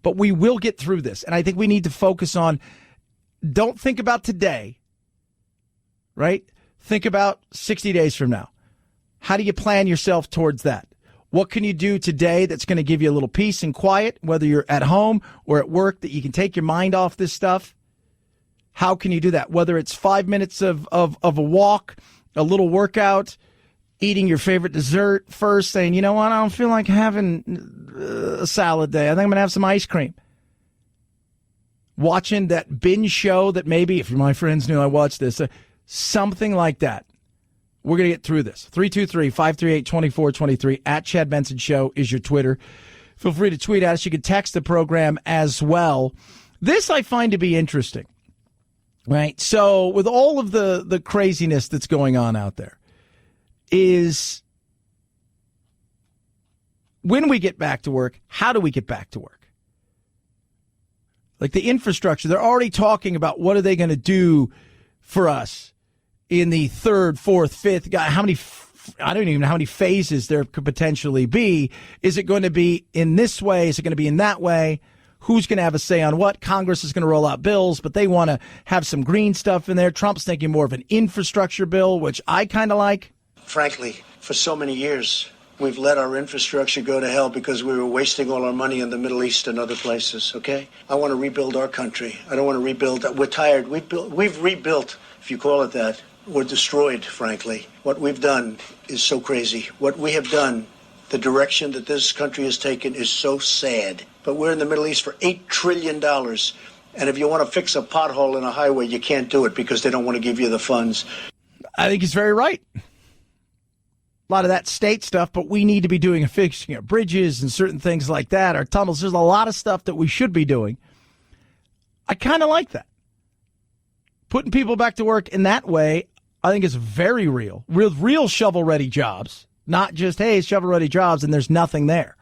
But we will get through this, and I think we need to focus on, don't think about today, right? Think about 60 days from now. How do you plan yourself towards that? What can you do today that's going to give you a little peace and quiet, whether you're at home or at work, that you can take your mind off this stuff? How can you do that? Whether it's 5 minutes of a walk, a little workout, eating your favorite dessert first, saying, you know what, I don't feel like having a salad day. I think I'm going to have some ice cream. Watching that binge show that maybe, if my friends knew I watched this, something like that. We're going to get through this. 323-538-2423 at Chad Benson Show is your Twitter. Feel free to tweet at us. You can text the program as well. This I find to be interesting, right? So with all of the craziness that's going on out there, is when we get back to work, how do we get back to work? Like the infrastructure, they're already talking about what are they going to do for us in the third, fourth, fifth guy. How many? I don't even know how many phases there could potentially be. Is it going to be in this way? Is it going to be in that way? Who's going to have a say on what? Congress is going to roll out bills, but they want to have some green stuff in there. Trump's thinking more of an infrastructure bill, which I kind of like. Frankly, for so many years, we've let our infrastructure go to hell because we were wasting all our money in the Middle East and other places, okay? I want to rebuild our country. I don't want to rebuild. We're tired. We've rebuilt, if you call it that. We're destroyed, frankly. What we've done is so crazy. What we have done, the direction that this country has taken is so sad. But we're in the Middle East for $8 trillion. And if you want to fix a pothole in a highway, you can't do it because they don't want to give you the funds. I think he's very right. A lot of that state stuff, but we need to be doing fixing our bridges and certain things like that, our tunnels. There's a lot of stuff that we should be doing. I kind of like that. Putting people back to work in that way, I think is very real. Real shovel-ready jobs, not just, hey, shovel-ready jobs and there's nothing there.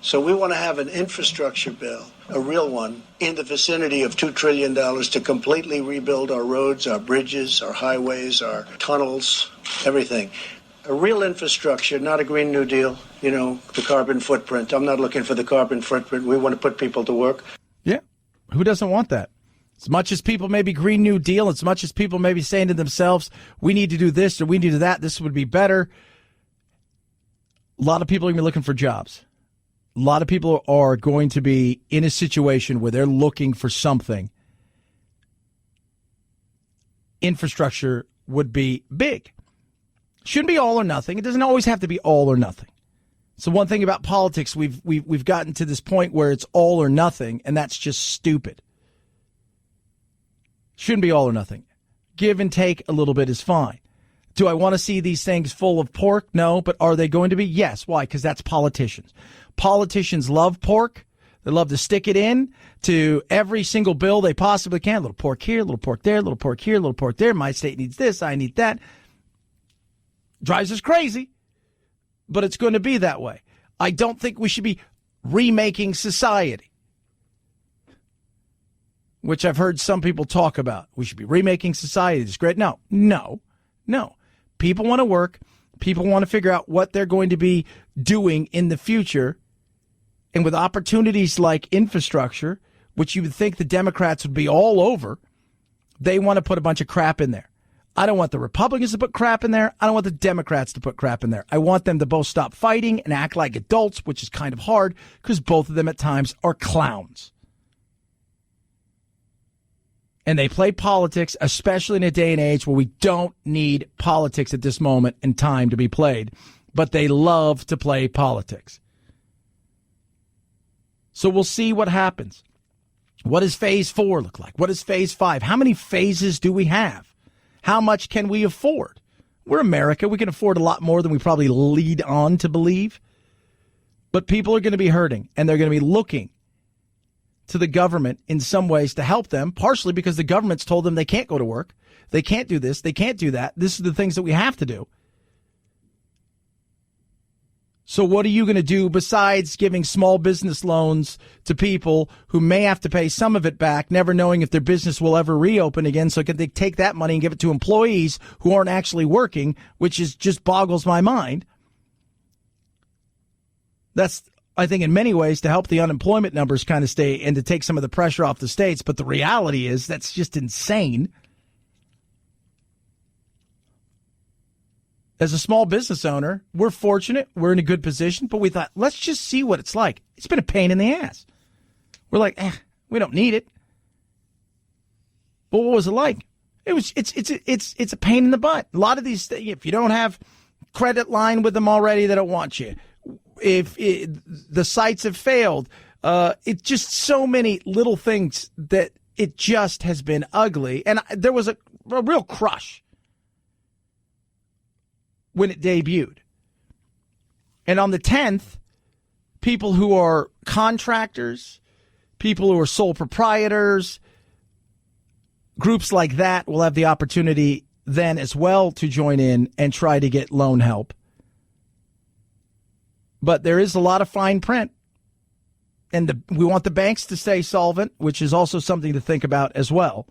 So we want to have an infrastructure bill, a real one, in the vicinity of $2 trillion to completely rebuild our roads, our bridges, our highways, our tunnels, everything. A real infrastructure, not a Green New Deal, you know, the carbon footprint. I'm not looking for the carbon footprint. We want to put people to work. Yeah. Who doesn't want that? As much as people may be Green New Deal, as much as people may be saying to themselves, we need to do this or we need to do that, this would be better. A lot of people are going to be looking for jobs. A lot of people are going to be in a situation where they're looking for something. Infrastructure would be big. Shouldn't be all or nothing. It doesn't always have to be all or nothing. So one thing about politics, we've gotten to this point where it's all or nothing, and that's just stupid. Shouldn't be all or nothing. Give and take a little bit is fine. Do I want to see these things full of pork? No, but are they going to be? Yes. Why? Because that's politicians. Politicians love pork. They love to stick it in to every single bill they possibly can. A little pork here, a little pork there, a little pork here, a little pork there. My state needs this. I need that. Drives us crazy. but it's going to be that way. I don't think we should be remaking society, which I've heard some people talk about. We should be remaking society. It's great. No. People want to work. People want to figure out what they're going to be doing in the future. And with opportunities like infrastructure, which you would think the Democrats would be all over, they want to put a bunch of crap in there. I don't want the Republicans to put crap in there. I don't want the Democrats to put crap in there. I want them to both stop fighting and act like adults, which is kind of hard because both of them at times are clowns. And they play politics, especially in a day and age where we don't need politics at this moment in time to be played. But they love to play politics. So we'll see what happens. What does phase 4 look like? What does phase 5? How many phases do we have? How much can we afford? We're America. We can afford a lot more than we probably lead on to believe. But people are going to be hurting, and they're going to be looking to the government in some ways to help them, partially because the government's told them they can't go to work. They can't do this. They can't do that. This is the things that we have to do. So what are you going to do besides giving small business loans to people who may have to pay some of it back, never knowing if their business will ever reopen again? So can they take that money and give it to employees who aren't actually working, which is just boggles my mind. That's, I think, in many ways to help the unemployment numbers kind of stay and to take some of the pressure off the states. But the reality is that's just insane. As a small business owner, we're fortunate. We're in a good position, but we thought, let's just see what it's like. It's been a pain in the ass. We're like, we don't need it. But what was it like? It's a pain in the butt. A lot of these things, if you don't have credit line with them already, they don't want you. If the sites have failed, it's just so many little things that it just has been ugly. And there was a real crush when it debuted. And on the 10th, people who are contractors, people who are sole proprietors, groups like that will have the opportunity then as well to join in and try to get loan help. But there is a lot of fine print. And we want the banks to stay solvent, which is also something to think about as well.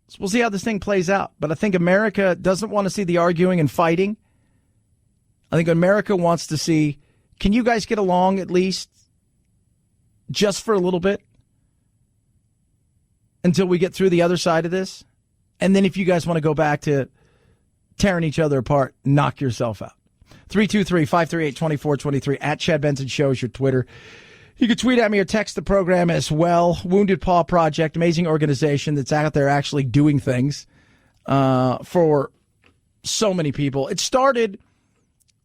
So we'll see how this thing plays out. But I think America doesn't want to see the arguing and fighting. I think America wants to see, can you guys get along at least just for a little bit until we get through the other side of this? And then if you guys want to go back to tearing each other apart, knock yourself out. 323-538-2423 at Chad Benson Show is your Twitter. You can tweet at me or text the program as well. Wounded Paw Project, amazing organization that's out there actually doing things for so many people. It started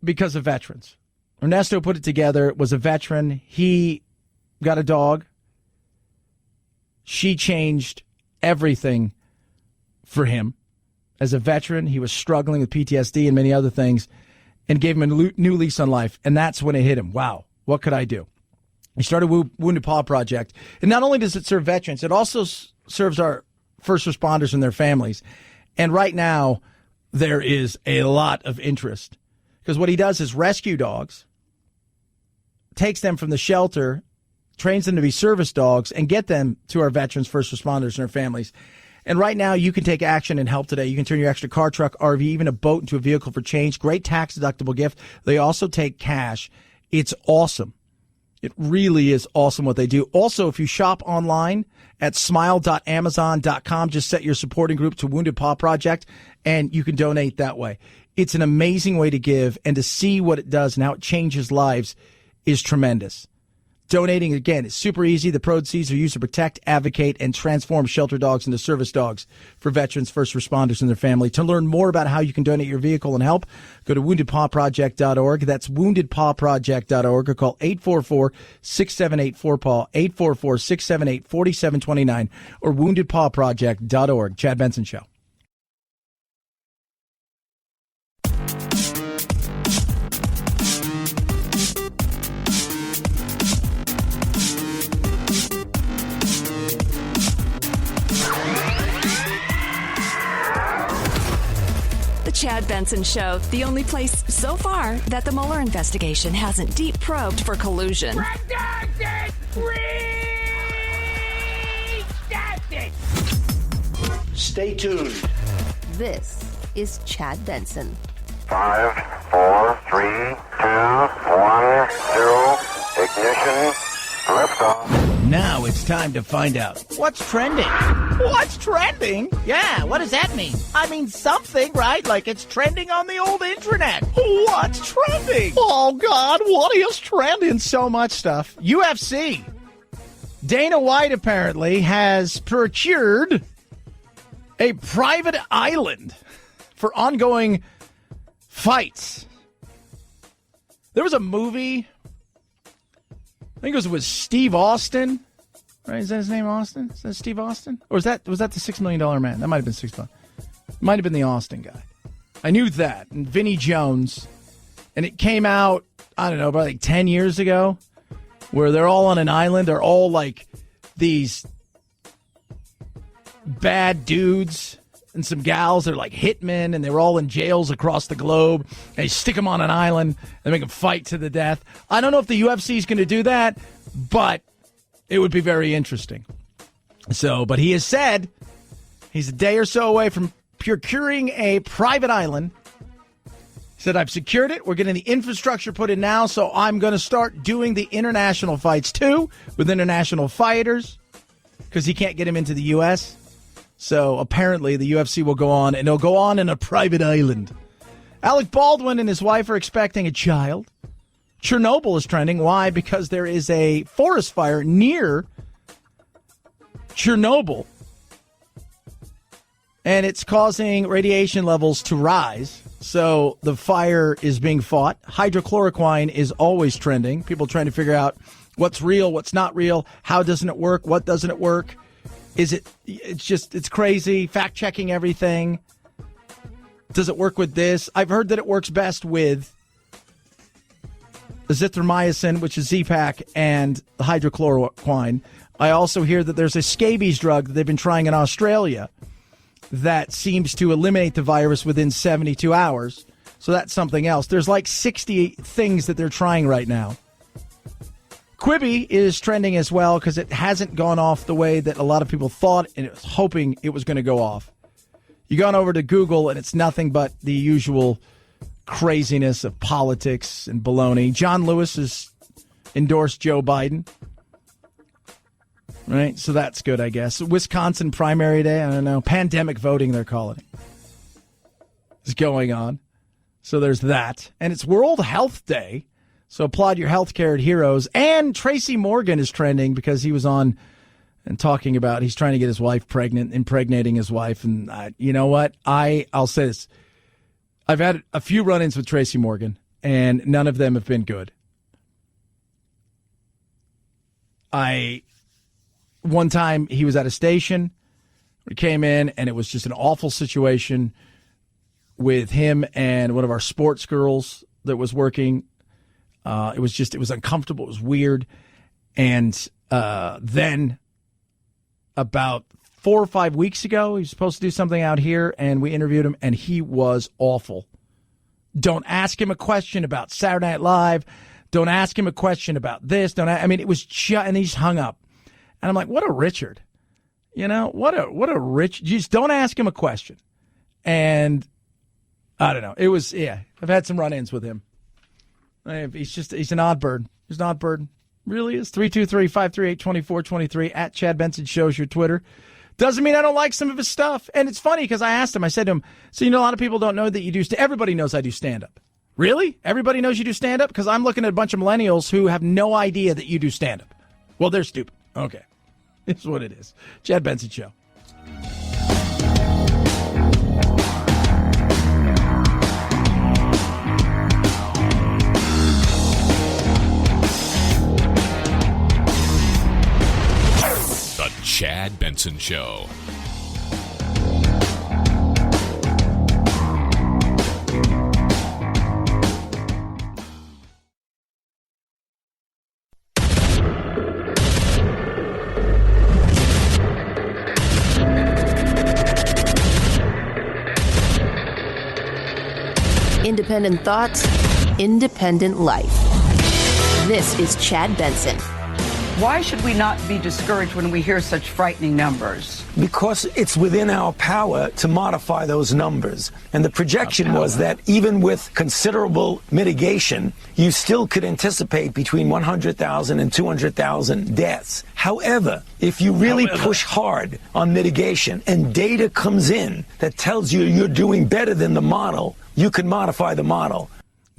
because of veterans. Ernesto put it together. It was a veteran. He got a dog. She changed everything for him. As a veteran, he was struggling with PTSD and many other things and gave him a new lease on life. And that's when it hit him. Wow, what could I do? He started Wounded Paw Project. And not only does it serve veterans, it also serves our first responders and their families. And right now, there is a lot of interest. Because what he does is rescue dogs, takes them from the shelter, trains them to be service dogs, and get them to our veterans, first responders, and their families. And right now, you can take action and help today. You can turn your extra car, truck, RV, even a boat into a vehicle for change. Great tax-deductible gift. They also take cash. It's awesome. It really is awesome what they do. Also, if you shop online at smile.amazon.com, just set your supporting group to Wounded Paw Project, and you can donate that way. It's an amazing way to give, and to see what it does and how it changes lives is tremendous. Donating, again, is super easy. The proceeds are used to protect, advocate, and transform shelter dogs into service dogs for veterans, first responders, and their family. To learn more about how you can donate your vehicle and help, go to woundedpawproject.org. That's woundedpawproject.org, or call 844-678-4PAW, 844-678-4729, or woundedpawproject.org. Chad Benson Show. The Chad Chad Benson Show, the only place so far that the Mueller investigation hasn't deep probed for collusion. Redacted! Redacted! Stay tuned. This is Chad Benson. 5, 4, 3, 2, 1, 0. Ignition. Liftoff. Now it's time to find out what's trending. What's trending? Yeah, what does that mean? I mean something, right? Like it's trending on the old internet. What's trending? Oh, God, what is trending? So much stuff. UFC. Dana White apparently has procured a private island for ongoing fights. There was a movie, I think it was with Steve Austin. Right? Is that his name, Austin? Is that Steve Austin? Or was that the $6 Million Man? That might have been $6 million. Might have been the Austin guy. I knew that. And Vinnie Jones. And it came out, I don't know, about like 10 years ago, where they're all on an island. They're all like these bad dudes and some gals. They're like hitmen, and they were all in jails across the globe. They stick them on an island and make them fight to the death. I don't know if the UFC is going to do that, but it would be very interesting. So, but he has said he's a day or so away from procuring a private island. He said, I've secured it. We're getting the infrastructure put in now, so I'm going to start doing the international fights too with international fighters because he can't get him into the U.S. So apparently the UFC will go on, and it'll go on in a private island. Alec Baldwin and his wife are expecting a child. Chernobyl is trending. Why? Because there is a forest fire near Chernobyl, and it's causing radiation levels to rise. So the fire is being fought. Hydrochloroquine is always trending. People trying to figure out what's real, what's not real, how doesn't it work, what doesn't it work. It's crazy. Fact-checking everything. Does it work with this? I've heard that it works best with azithromycin, which is Z-Pak, and hydrochloroquine. I also hear that there's a scabies drug that they've been trying in Australia that seems to eliminate the virus within 72 hours. So that's something else. There's like 60 things that they're trying right now. Quibi is trending as well because it hasn't gone off the way that a lot of people thought and it was hoping it was going to go off. You go on over to Google and it's nothing but the usual craziness of politics and baloney. John Lewis has endorsed Joe Biden. Right? So that's good, I guess. Wisconsin primary day, I don't know. Pandemic voting, they're calling it. Is going on. So there's that. And it's World Health Day. So applaud your healthcare heroes. And Tracy Morgan is trending because he was on and talking about he's trying to get his wife pregnant, impregnating his wife. And you know what? I'll say this. I've had a few run-ins with Tracy Morgan, and none of them have been good. One time he was at a station, we came in, and it was just an awful situation with him and one of our sports girls that was working. It was uncomfortable. It was weird. And then about 4 or 5 weeks ago, he was supposed to do something out here, and we interviewed him, and he was awful. Don't ask him a question about Saturday Night Live. Don't ask him a question about this. It was just, and he's hung up. And I'm like, what a Richard. You know, what a rich, just don't ask him a question. And I don't know. It was, yeah, I've had some run-ins with him. He's an odd bird. He's an odd bird. Really is. 323-538-2423 at Chad Benson shows your Twitter. Doesn't mean I don't like some of his stuff. And it's funny because I said to him, so a lot of people don't know that you do, everybody knows I do stand-up. Really? Everybody knows you do stand-up? Because I'm looking at a bunch of millennials who have no idea that you do stand-up. Well, they're stupid. Okay. It's what it is. Chad Benson Show. The Chad Benson Show. Independent thoughts, independent life. This is Chad Benson. Why should we not be discouraged when we hear such frightening numbers? Because it's within our power to modify those numbers. And the projection was that even with considerable mitigation, you still could anticipate between 100,000 and 200,000 deaths. However, if you really push hard on mitigation and data comes in that tells you you're doing better than the model, you can modify the model.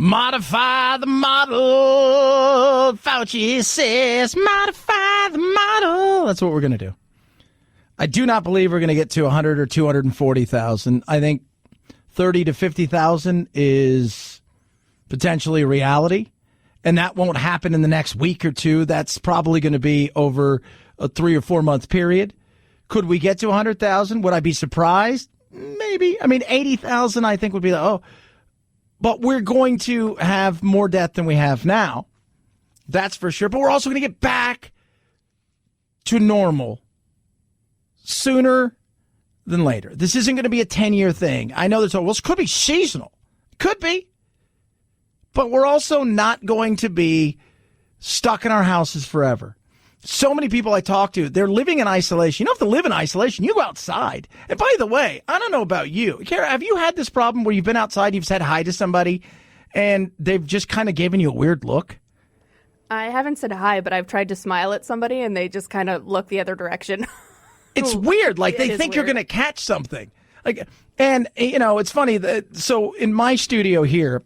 Modify the model. Fauci says, modify the model. That's what we're going to do. I do not believe we're going to get to 100 or 240,000. I think 30 to 50,000 is potentially a reality, and that won't happen in the next week or two. That's probably going to be over a 3 or 4 month period. Could we get to 100,000? Would I be surprised? Maybe. I mean, 80,000 I think would be but we're going to have more death than we have now. That's for sure. But we're also going to get back to normal sooner than later. This isn't going to be a 10-year thing. I know it could be seasonal. Could be. But we're also not going to be stuck in our houses forever. So many people I talk to, they're living in isolation. You don't have to live in isolation. You go outside. And by the way, I don't know about you. Kara, have you had this problem where you've been outside, you've said hi to somebody, and they've just kind of given you a weird look? I haven't said hi, but I've tried to smile at somebody, and they just kind of look the other direction. It's weird. Like, they think you're going to catch something. And, it's funny. So in my studio here,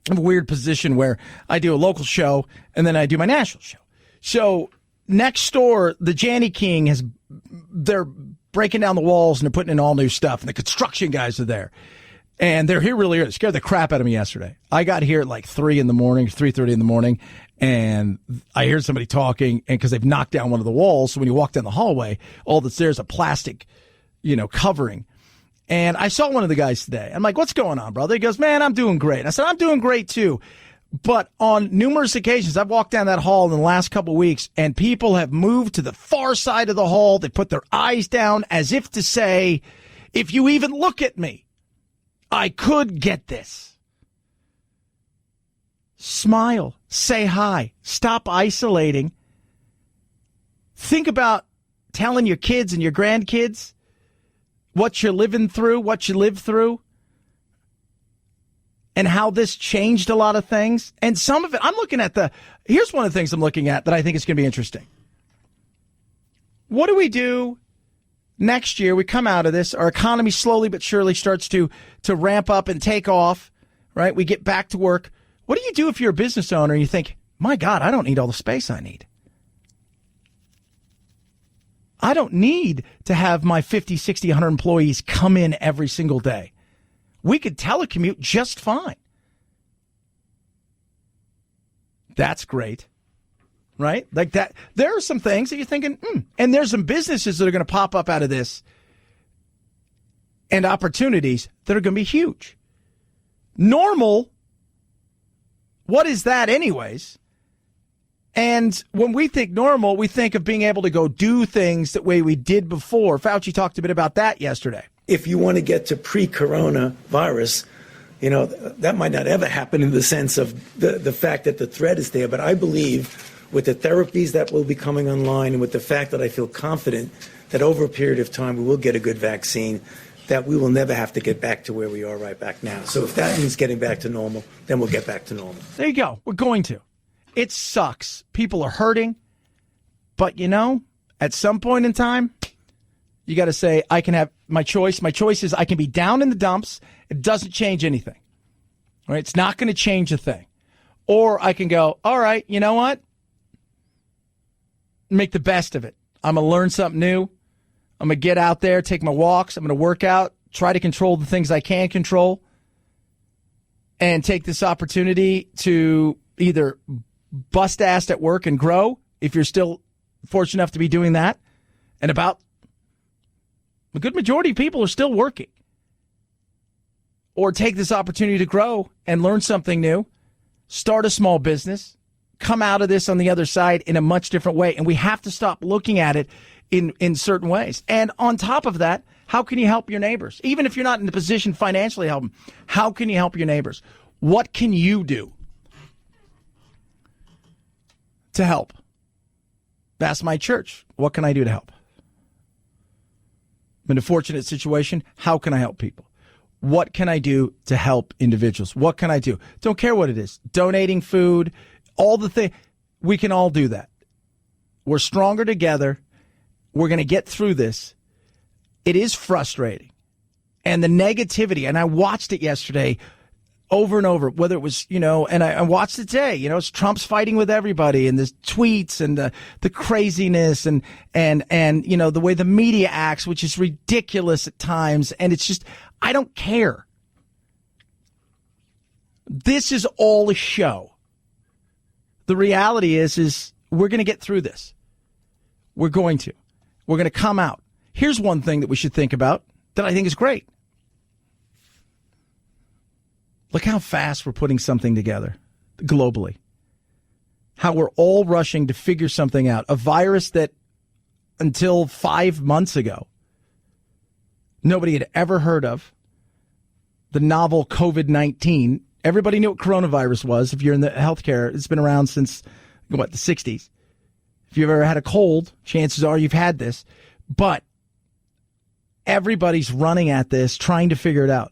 I have a weird position where I do a local show, and then I do my national show. So next door, the Janny King they're breaking down the walls and they're putting in all new stuff. And the construction guys are there. And they're here really early. It scared the crap out of me yesterday. I got here at like 3:30 in the morning. And I heard somebody talking, and because they've knocked down one of the walls. So when you walk down the hallway, all that's there is a plastic, covering. And I saw one of the guys today. I'm like, what's going on, brother? He goes, man, I'm doing great. And I said, I'm doing great too. But on numerous occasions, I've walked down that hall in the last couple of weeks, and people have moved to the far side of the hall. They put their eyes down as if to say, if you even look at me, I could get this. Smile. Say hi. Stop isolating. Think about telling your kids and your grandkids what you're living through, what you lived through, and how this changed a lot of things. And some of it, here's one of the things I'm looking at that I think is going to be interesting. What do we do next year? We come out of this. Our economy slowly but surely starts to ramp up and take off, right? We get back to work. What do you do if you're a business owner and you think, my God, I don't need all the space I need. I don't need to have my 50, 60, 100 employees come in every single day. We could telecommute just fine. That's great, right? Like that. There are some things that you're thinking, and there's some businesses that are going to pop up out of this and opportunities that are going to be huge. Normal, what is that anyways? And when we think normal, we think of being able to go do things the way we did before. Fauci talked a bit about that yesterday. If you want to get to pre-corona virus, that might not ever happen in the sense of the fact that the threat is there. But I believe with the therapies that will be coming online and with the fact that I feel confident that over a period of time we will get a good vaccine, that we will never have to get back to where we are right back now. So if that means getting back to normal, then we'll get back to normal. There you go. We're going to. It sucks. People are hurting. But, at some point in time, you got to say, I can have my choice. My choice is I can be down in the dumps. It doesn't change anything. All right? It's not going to change a thing. Or I can go, all right, you know what? Make the best of it. I'm going to learn something new. I'm going to get out there, take my walks. I'm going to work out, try to control the things I can control, and take this opportunity to either bust ass at work and grow, if you're still fortunate enough to be doing that. And about a good majority of people are still working. Or take this opportunity to grow and learn something new, start a small business, come out of this on the other side in a much different way. And we have to stop looking at it in certain ways. And on top of that, How can you help your neighbors? Even if you're not in the position financially to help them, how can you help your neighbors? What can you do to help? That's my church. What can I do to help? I'm in a fortunate situation. How can I help people? What can I do to help individuals? What can I do? Don't care what it is. Donating food, all the things. We can all do that. We're stronger together. We're going to get through this. It is frustrating. And the negativity, and I watched it yesterday over and over, whether it was, and I watched it today, it's Trump's fighting with everybody and the tweets and the craziness and the way the media acts, which is ridiculous at times. And it's just, I don't care. This is all a show. The reality is we're going to get through this. We're going to come out. Here's one thing that we should think about that I think is great. Look how fast we're putting something together globally. How we're all rushing to figure something out. A virus that until 5 months ago, nobody had ever heard of. The novel COVID-19. Everybody knew what coronavirus was. If you're in the healthcare, it's been around since, the 60s. If you've ever had a cold, chances are you've had this. But everybody's running at this, trying to figure it out.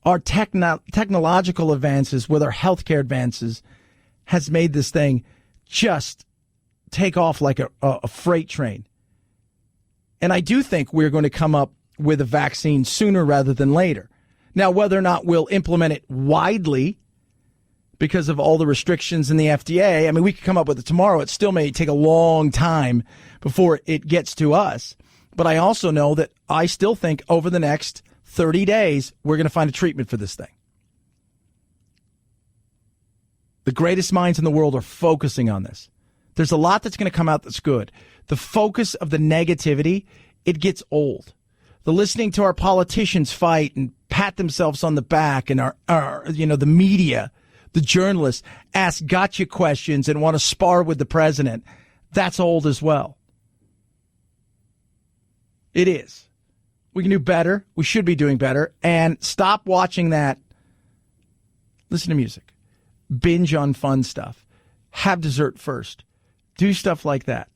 Our technological advances with our healthcare advances has made this thing just take off like a freight train. And I do think we're going to come up with a vaccine sooner rather than later. Now, whether or not we'll implement it widely because of all the restrictions in the FDA, I mean, we could come up with it tomorrow. It still may take a long time before it gets to us. But I also know that I still think over the next 30 days, we're going to find a treatment for this thing. The greatest minds in the world are focusing on this. There's a lot that's going to come out that's good. The focus of the negativity, it gets old. The listening to our politicians fight and pat themselves on the back and our the media, the journalists ask gotcha questions and want to spar with the president, that's old as well. It is. We can do better. We should be doing better. And stop watching that. Listen to music. Binge on fun stuff. Have dessert first. Do stuff like that.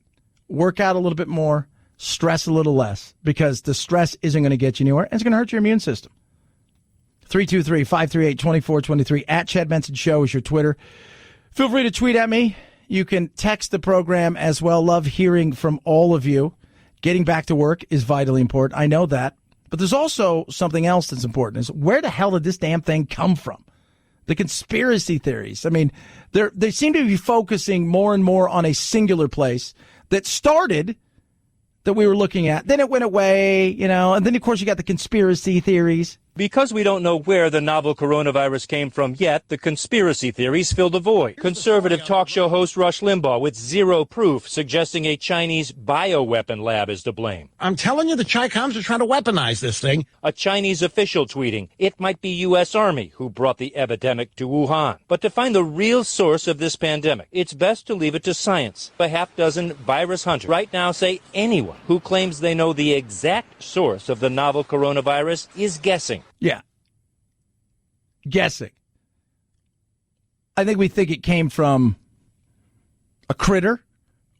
Work out a little bit more. Stress a little less. Because the stress isn't going to get you anywhere. And it's going to hurt your immune system. 323-538-2423. At Chad Benson Show is your Twitter. Feel free to tweet at me. You can text the program as well. Love hearing from all of you. Getting back to work is vitally important. I know that. But there's also something else that's important. Is where the hell did this damn thing come from? The conspiracy theories. I mean, they seem to be focusing more and more on a singular place that started that we were looking at. Then it went away, and then, of course, you got the conspiracy theories. Because we don't know where the novel coronavirus came from yet, the conspiracy theories fill the void. Conservative talk show host Rush Limbaugh with zero proof, suggesting a Chinese bioweapon lab is to blame. I'm telling you, the Chi-Coms are trying to weaponize this thing. A Chinese official tweeting, it might be U.S. Army who brought the epidemic to Wuhan. But to find the real source of this pandemic, it's best to leave it to science. A half dozen virus hunters right now say anyone who claims they know the exact source of the novel coronavirus is guessing. Yeah. Guessing. I think we think it came from a critter.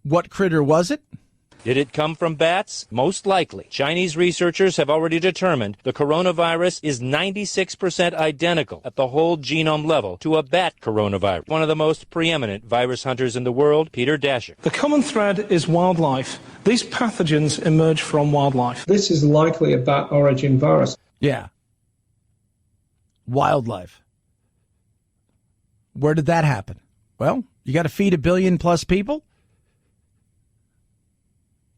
What critter was it? Did it come from bats? Most likely. Chinese researchers have already determined the coronavirus is 96% identical at the whole genome level to a bat coronavirus. One of the most preeminent virus hunters in the world, Peter Dasher. The common thread is wildlife. These pathogens emerge from wildlife. This is likely a bat origin virus. Yeah. Wildlife. Where did that happen? Well, you got to feed 1 billion plus people.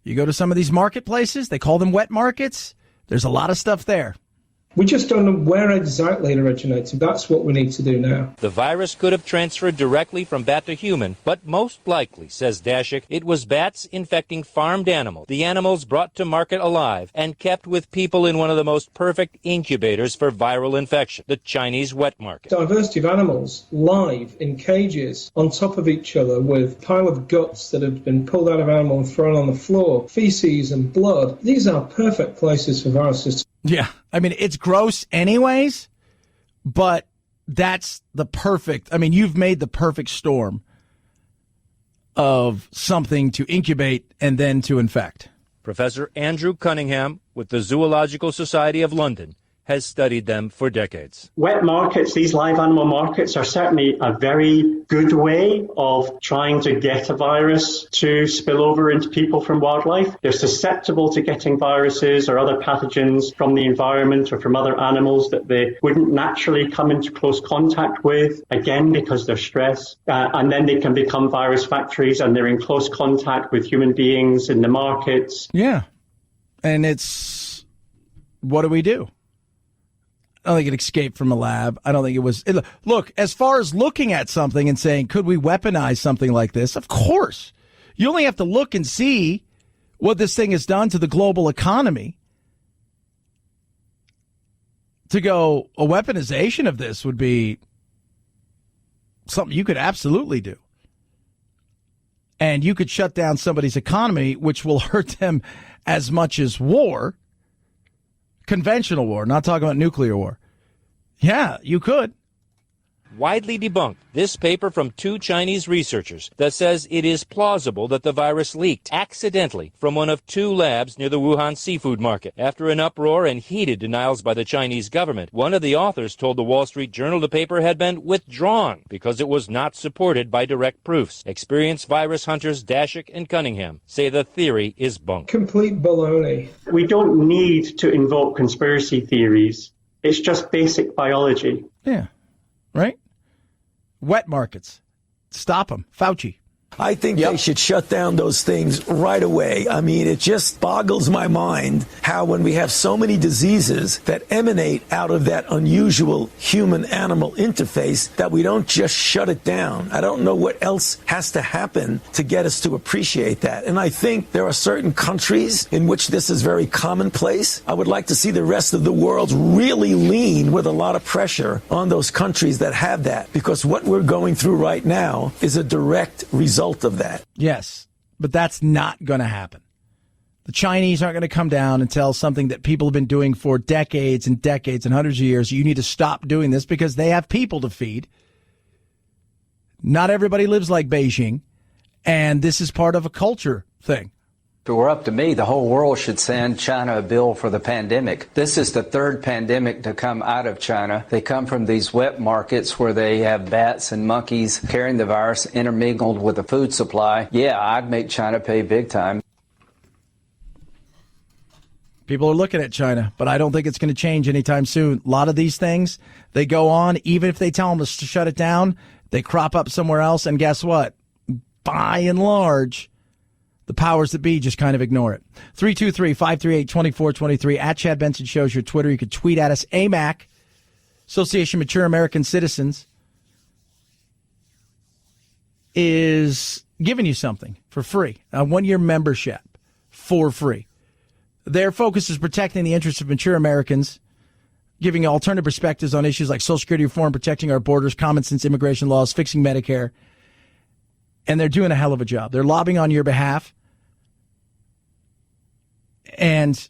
You go to some of these marketplaces, they call them wet markets. There's a lot of stuff there. We just don't know where exactly it originated. That's what we need to do now. The virus could have transferred directly from bat to human, but most likely, says Dashik, it was bats infecting farmed animals. The animals brought to market alive and kept with people in one of the most perfect incubators for viral infection, the Chinese wet market. Diversity of animals live in cages on top of each other with a pile of guts that have been pulled out of animal and thrown on the floor, feces and blood. These are perfect places for viruses. Yeah, I mean, it's gross anyways, but that's the perfect, I mean, you've made the perfect storm of something to incubate and then to infect. Professor Andrew Cunningham with the Zoological Society of London has studied them for decades. Wet markets, these live animal markets, are certainly a very good way of trying to get a virus to spill over into people from wildlife. They're susceptible to getting viruses or other pathogens from the environment or from other animals that they wouldn't naturally come into close contact with, again, because they're stressed. And then they can become virus factories and they're in close contact with human beings in the markets. Yeah. And it's, what do we do? I don't think it escaped from a lab. I don't think it was. Look, as far as looking at something and saying, could we weaponize something like this? Of course. You only have to look and see what this thing has done to the global economy to go, a weaponization of this would be something you could absolutely do. And you could shut down somebody's economy, which will hurt them as much as war. Conventional war, not talking about nuclear war. Yeah, you could. Widely debunked, this paper from 2 Chinese researchers that says it is plausible that the virus leaked accidentally from one of 2 labs near the Wuhan seafood market. After an uproar and heated denials by the Chinese government, one of the authors told the Wall Street Journal the paper had been withdrawn because it was not supported by direct proofs. Experienced virus hunters Dashik and Cunningham say the theory is bunk. Complete baloney. We don't need to invoke conspiracy theories. It's just basic biology. Yeah. Right? Wet markets. Stop them. Fauci. I think they should shut down those things right away. I mean, it just boggles my mind how when we have so many diseases that emanate out of that unusual human-animal interface that we don't just shut it down. I don't know what else has to happen to get us to appreciate that. And I think there are certain countries in which this is very commonplace. I would like to see the rest of the world really lean with a lot of pressure on those countries that have that, because what we're going through right now is a direct result of that. Yes, but that's not going to happen. The Chinese aren't going to come down and tell something that people have been doing for decades and decades and hundreds of years. You need to stop doing this because they have people to feed. Not everybody lives like Beijing, and this is part of a culture thing. If it were up to me, the whole world should send China a bill for the pandemic. This is the 3rd pandemic to come out of China. They come from these wet markets where they have bats and monkeys carrying the virus intermingled with the food supply. Yeah, I'd make China pay big time. People are looking at China, but I don't think it's going to change anytime soon. A lot of these things, they go on, even if they tell them to shut it down, they crop up somewhere else, and guess what? By and large, the powers that be just kind of ignore it. 323-538-2423 at Chad Benson Show's your Twitter. You could tweet at us. AMAC, Association of Mature American Citizens, is giving you something for free, a 1-year membership for free. Their focus is protecting the interests of mature Americans, giving alternative perspectives on issues like Social Security reform, protecting our borders, common sense immigration laws, fixing Medicare. And they're doing a hell of a job. They're lobbying on your behalf. And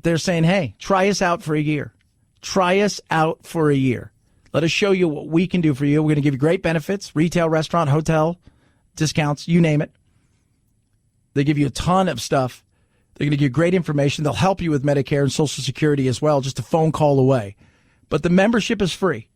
they're saying, hey, try us out for a year. Try us out for a year. Let us show you what we can do for you. We're going to give you great benefits, retail, restaurant, hotel, discounts, you name it. They give you a ton of stuff. They're going to give you great information. They'll help you with Medicare and Social Security as well, just a phone call away. But the membership is free.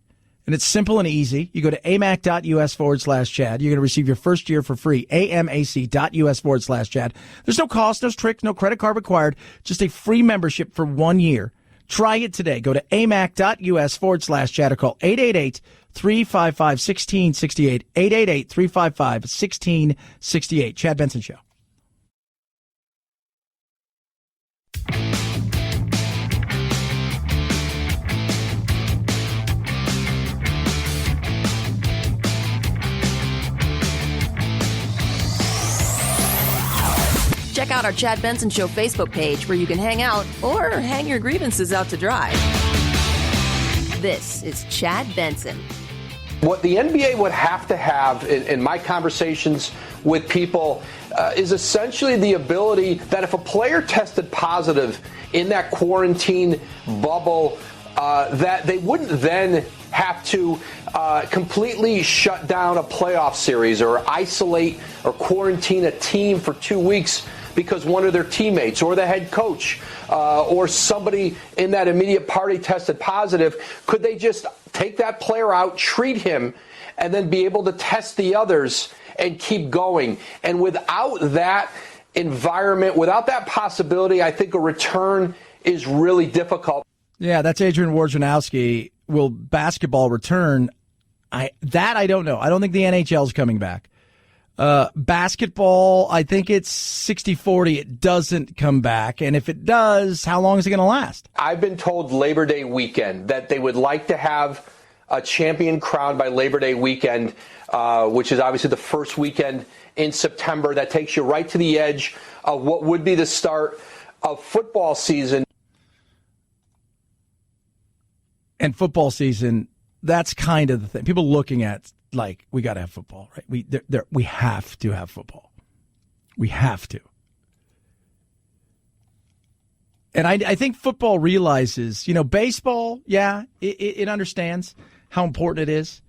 And it's simple and easy. You go to amac.us/Chad. You're going to receive your first year for free. amac.us/Chad. There's no cost, no tricks, no credit card required. Just a free membership for 1 year. Try it today. Go to amac.us/Chad or call 888-355-1668. 888-355-1668. Chad Benson Show. Check out our Chad Benson Show Facebook page where you can hang out or hang your grievances out to dry. This is Chad Benson. What the NBA would have to have in my conversations with people is essentially the ability that if a player tested positive in that quarantine bubble, that they wouldn't then have to completely shut down a playoff series or isolate or quarantine a team for 2 weeks because one of their teammates or the head coach or somebody in that immediate party tested positive. Could they just take that player out, treat him, and then be able to test the others and keep going? And without that environment, without that possibility, I think a return is really difficult. Yeah, that's Adrian Wojnarowski. Will basketball return? I don't know. I don't think the NHL is coming back. Basketball, I think it's 60-40. It doesn't come back. And if it does, how long is it going to last? I've been told Labor Day weekend that they would like to have a champion crowned by Labor Day weekend, which is obviously the first weekend in September. That takes you right to the edge of what would be the start of football season. And football season, that's kind of the thing. People looking at, like, we got to have football, right? We have to have football. We have to. And I think football realizes, baseball, yeah, it understands how important it is.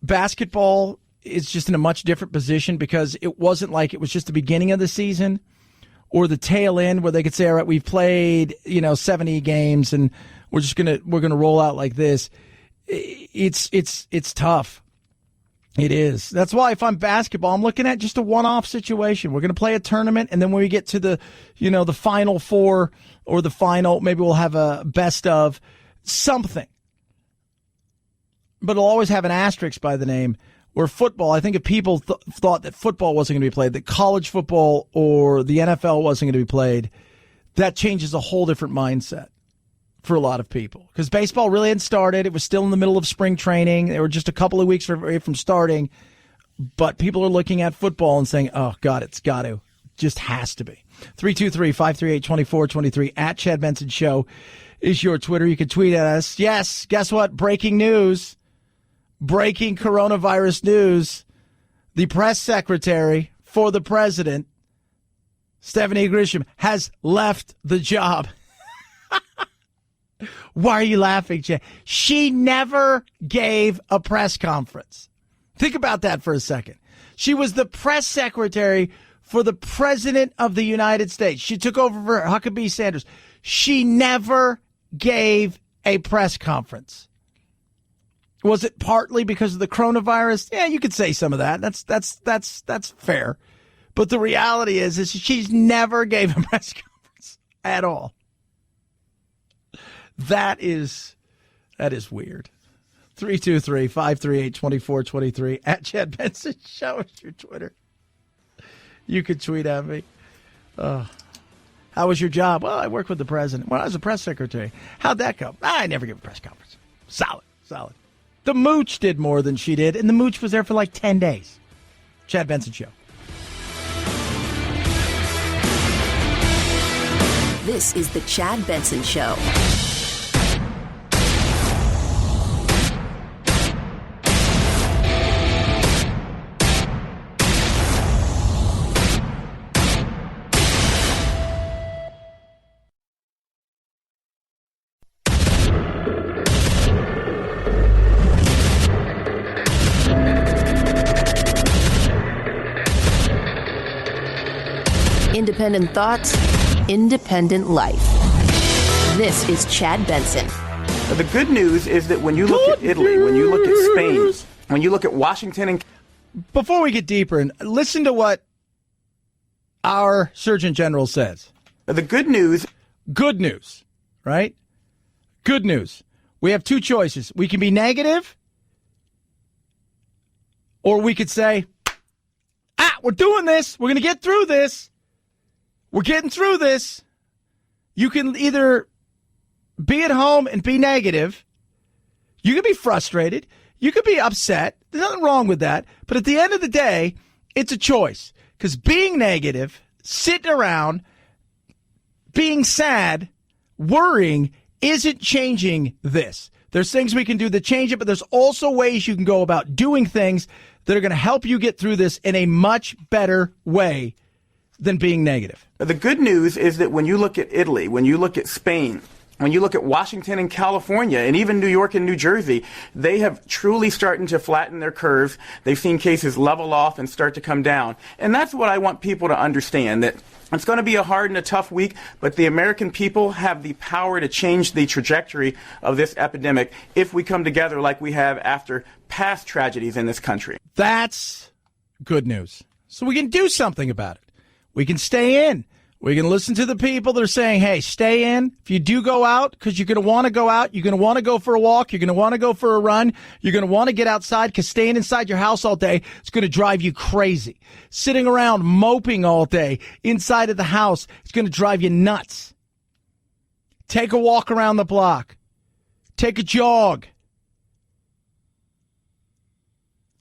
Basketball is just in a much different position because it wasn't like it was just the beginning of the season or the tail end where they could say, all right, we've played, 70 games and we're gonna roll out like this. It's tough. It is. That's why if I'm basketball, I'm looking at just a one-off situation. We're going to play a tournament, and then when we get to the Final Four or the final, maybe we'll have a best of something. But it'll always have an asterisk by the name. Where football, I think if people thought that football wasn't going to be played, that college football or the NFL wasn't going to be played, that changes a whole different mindset for a lot of people. Because baseball really hadn't started. It was still in the middle of spring training. They were just a couple of weeks away from starting. But people are looking at football and saying, oh, God, it's got to. Just has to be. 323-538-2423 at Chad Benson Show is your Twitter. You can tweet at us. Yes, guess what? Breaking news. Breaking coronavirus news. The press secretary for the president, Stephanie Grisham, has left the job. Why are you laughing, Jay? She never gave a press conference. Think about that for a second. She was the press secretary for the president of the United States. She took over for Huckabee Sanders. She never gave a press conference. Was it partly because of the coronavirus? Yeah, you could say some of that. That's fair. But the reality is she's never gave a press conference at all. That is weird. 323-538-2423 at Chad Benson Show is your Twitter. You can tweet at me. How was your job? Well, I worked with the president. Well, I was a press secretary. How'd that go? I never gave a press conference. Solid. The Mooch did more than she did, and the Mooch was there for like 10 days. Chad Benson Show. This is the Chad Benson Show. Independent thoughts, independent life. This is Chad Benson. The good news is that when you look at Italy, when you look at Spain, when you look at Washington and... Before we get deeper, and listen to what our Surgeon General says. The good news... Good news, right? Good news. We have two choices. We can be negative, or we could say, we're doing this. We're going to get through this. We're getting through this. You can either be at home and be negative. You can be frustrated. You could be upset. There's nothing wrong with that. But at the end of the day, it's a choice. Because being negative sitting around being sad, worrying isn't changing this. There's things we can do that change it, but there's also ways you can go about doing things that are going to help you get through this in a much better way than being negative. The good news is that when you look at Italy, when you look at Spain, when you look at Washington and California, and even New York and New Jersey, they have truly started to flatten their curves. They've seen cases level off and start to come down. And that's what I want people to understand, that it's going to be a hard and a tough week, but the American people have the power to change the trajectory of this epidemic if we come together like we have after past tragedies in this country. That's good news. So we can do something about it. We can stay in. We can listen to the people that are saying, hey, stay in. If you do go out, because you're going to want to go out, you're going to want to go for a walk, you're going to want to go for a run, you're going to want to get outside, because staying inside your house all day is going to drive you crazy. Sitting around moping all day inside of the house is going to drive you nuts. Take a walk around the block. Take a jog.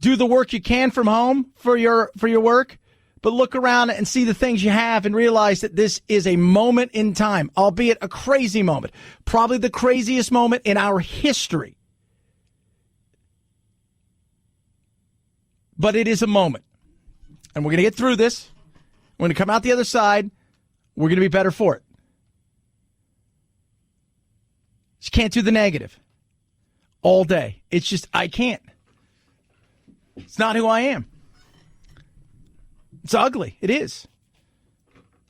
Do the work you can from home for your work. But look around and see the things you have and realize that this is a moment in time, albeit a crazy moment, probably the craziest moment in our history. But it is a moment. And we're going to get through this. We're going to come out the other side. We're going to be better for it. Just can't do the negative all day. It's just, I can't. It's not who I am. It's ugly. It is.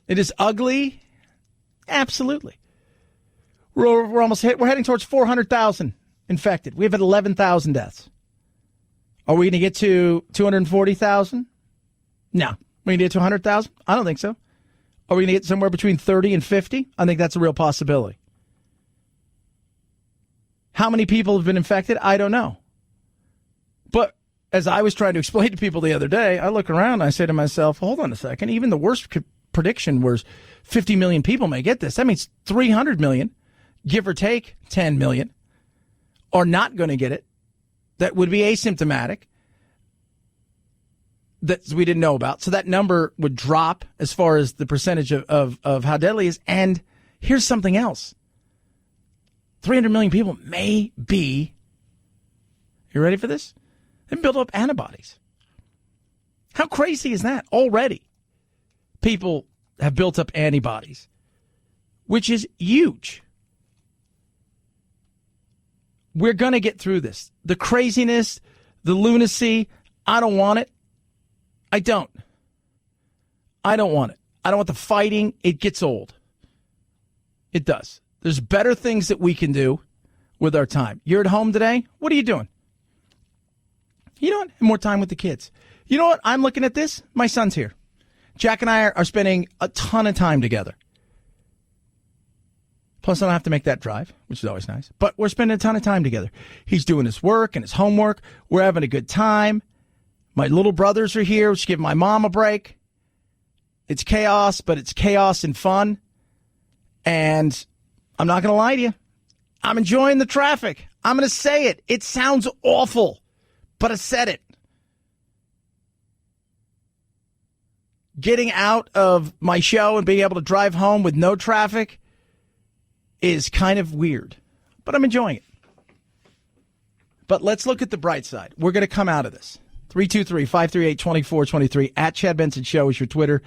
It is ugly. Absolutely. We're almost hit. We're heading towards 400,000 infected. We have had 11,000 deaths. Are we going to get to 240,000? No. Are we going to get to 100,000? I don't think so. Are we going to get somewhere between 30 and 50? I think that's a real possibility. How many people have been infected? I don't know. But as I was trying to explain to people the other day, I look around and I say to myself, hold on a second. Even the worst prediction was 50 million people may get this. That means 300 million, give or take 10 million, are not going to get it. That would be asymptomatic that we didn't know about. So that number would drop as far as the percentage of how deadly it is. And here's something else. 300 million people may be, you ready for this? They've built up antibodies. How crazy is that? Already, people have built up antibodies, which is huge. We're going to get through this. The craziness, the lunacy, I don't want it. I don't want it. I don't want the fighting. It gets old. It does. There's better things that we can do with our time. You're at home today. What are you doing? You know what? More time with the kids. You know what? I'm looking at this. My son's here. Jack and I are spending a ton of time together. Plus, I don't have to make that drive, which is always nice. But we're spending a ton of time together. He's doing his work and his homework. We're having a good time. My little brothers are here, which give my mom a break. It's chaos, but it's chaos and fun. And I'm not going to lie to you. I'm enjoying the traffic. I'm going to say it. It sounds awful. But I said it. Getting out of my show and being able to drive home with no traffic is kind of weird. But I'm enjoying it. But let's look at the bright side. We're going to come out of this. 323-538-2423. At Chad Benson Show is your Twitter.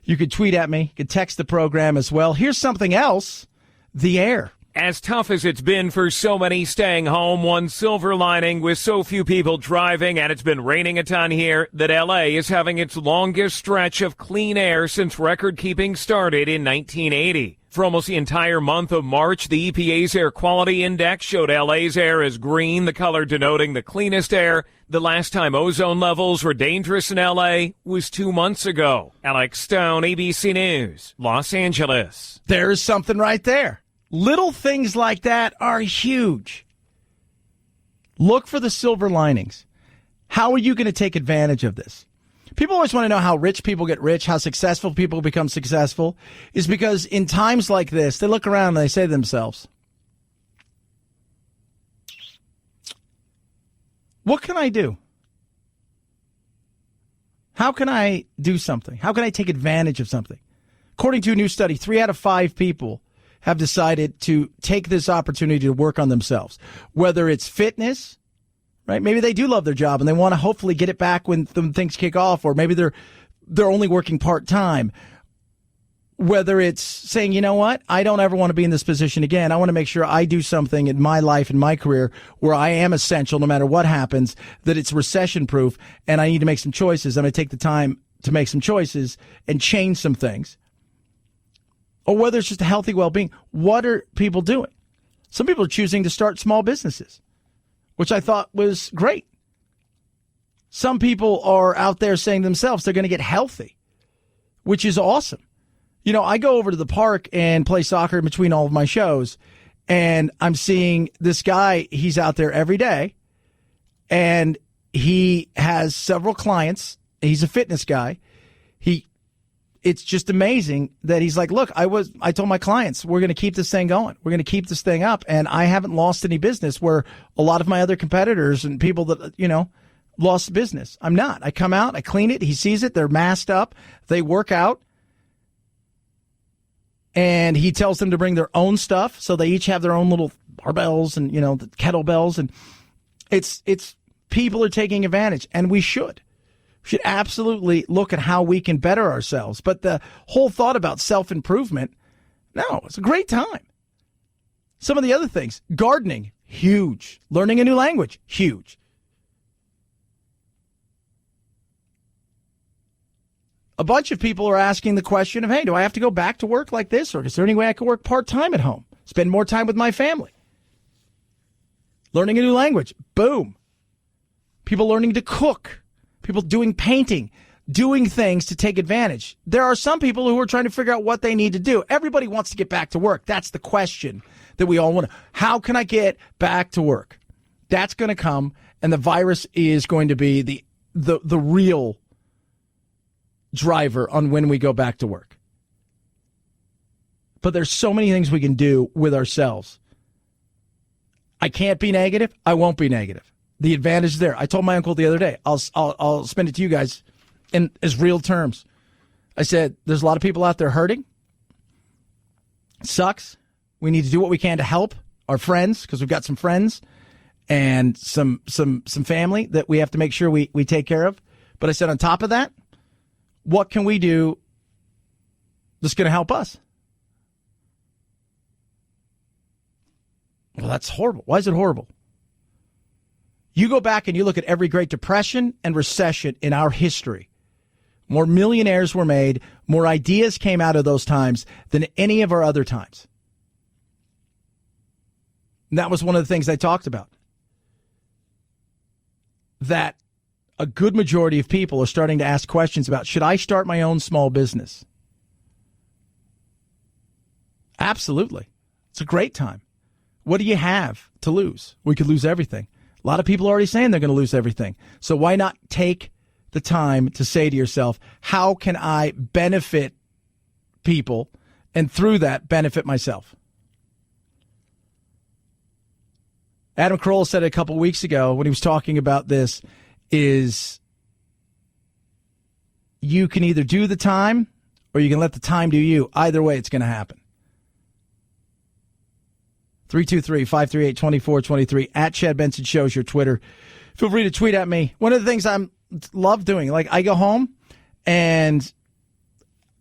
You can tweet at me. You can text the program as well. Here's something else. The air. As tough as it's been for so many staying home, one silver lining with so few people driving, and it's been raining a ton here, that L.A. is having its longest stretch of clean air since record-keeping started in 1980. For almost the entire month of March, the EPA's Air Quality Index showed L.A.'s air as green, the color denoting the cleanest air. The last time ozone levels were dangerous in L.A. was 2 months ago. Alex Stone, ABC News, Los Angeles. There's something right there. Little things like that are huge. Look for the silver linings. How are you going to take advantage of this? People always want to know how rich people get rich, how successful people become successful, is because in times like this, they look around and they say to themselves, what can I do? How can I do something? How can I take advantage of something? According to a new study, 3 out of 5 people have decided to take this opportunity to work on themselves, whether it's fitness, right? Maybe they do love their job and they want to hopefully get it back when things kick off, or maybe they're only working part-time. Whether it's saying, you know what, I don't ever want to be in this position again. I want to make sure I do something in my life and my career where I am essential no matter what happens, that it's recession-proof, and I need to make some choices. I'm going to take the time to make some choices and change some things. Or whether it's just a healthy well-being. What are people doing? Some people are choosing to start small businesses, which I thought was great. Some people are out there saying to themselves they're going to get healthy, which is awesome. You know, I go over to the park and play soccer in between all of my shows, and I'm seeing this guy. He's out there every day, and he has several clients. He's a fitness guy. It's just amazing that he's like, look, I told my clients, we're going to keep this thing going. We're going to keep this thing up. And I haven't lost any business where a lot of my other competitors and people that, you know, lost business. I'm not. I come out, I clean it. He sees it. They're masked up. They work out. And he tells them to bring their own stuff. So they each have their own little barbells and, you know, the kettlebells. And it's people are taking advantage, and we should. We should absolutely look at how we can better ourselves. But the whole thought about self-improvement, no, it's a great time. Some of the other things, gardening, huge. Learning a new language, huge. A bunch of people are asking the question of, hey, do I have to go back to work like this? Or is there any way I could work part-time at home? Spend more time with my family? Learning a new language, boom. People learning to cook. People doing painting, doing things to take advantage. There are some people who are trying to figure out what they need to do. Everybody wants to get back to work. That's the question that we all want. How can I get back to work? That's going to come, and the virus is going to be the real driver on when we go back to work. But there's so many things we can do with ourselves. I can't be negative. I won't be negative. The advantage is there. I told my uncle the other day, I'll spend it to you guys in as real terms. I said, there's a lot of people out there hurting. It sucks. We need to do what we can to help our friends, because we've got some friends and some family that we have to make sure we take care of. But I said, on top of that, what can we do that's going to help us? Well, that's horrible. Why is it horrible? You go back and you look at every Great Depression and recession in our history. More millionaires were made, more ideas came out of those times than any of our other times. And that was one of the things I talked about. That a good majority of people are starting to ask questions about, should I start my own small business? Absolutely. It's a great time. What do you have to lose? We could lose everything. A lot of people are already saying they're going to lose everything. So why not take the time to say to yourself, how can I benefit people and through that benefit myself? Adam Carolla said it a couple weeks ago when he was talking about this, is you can either do the time or you can let the time do you. Either way, it's going to happen. 323-538-2423 at Chad Benson Show is your Twitter. Feel free to tweet at me. One of the things I love doing, like I go home and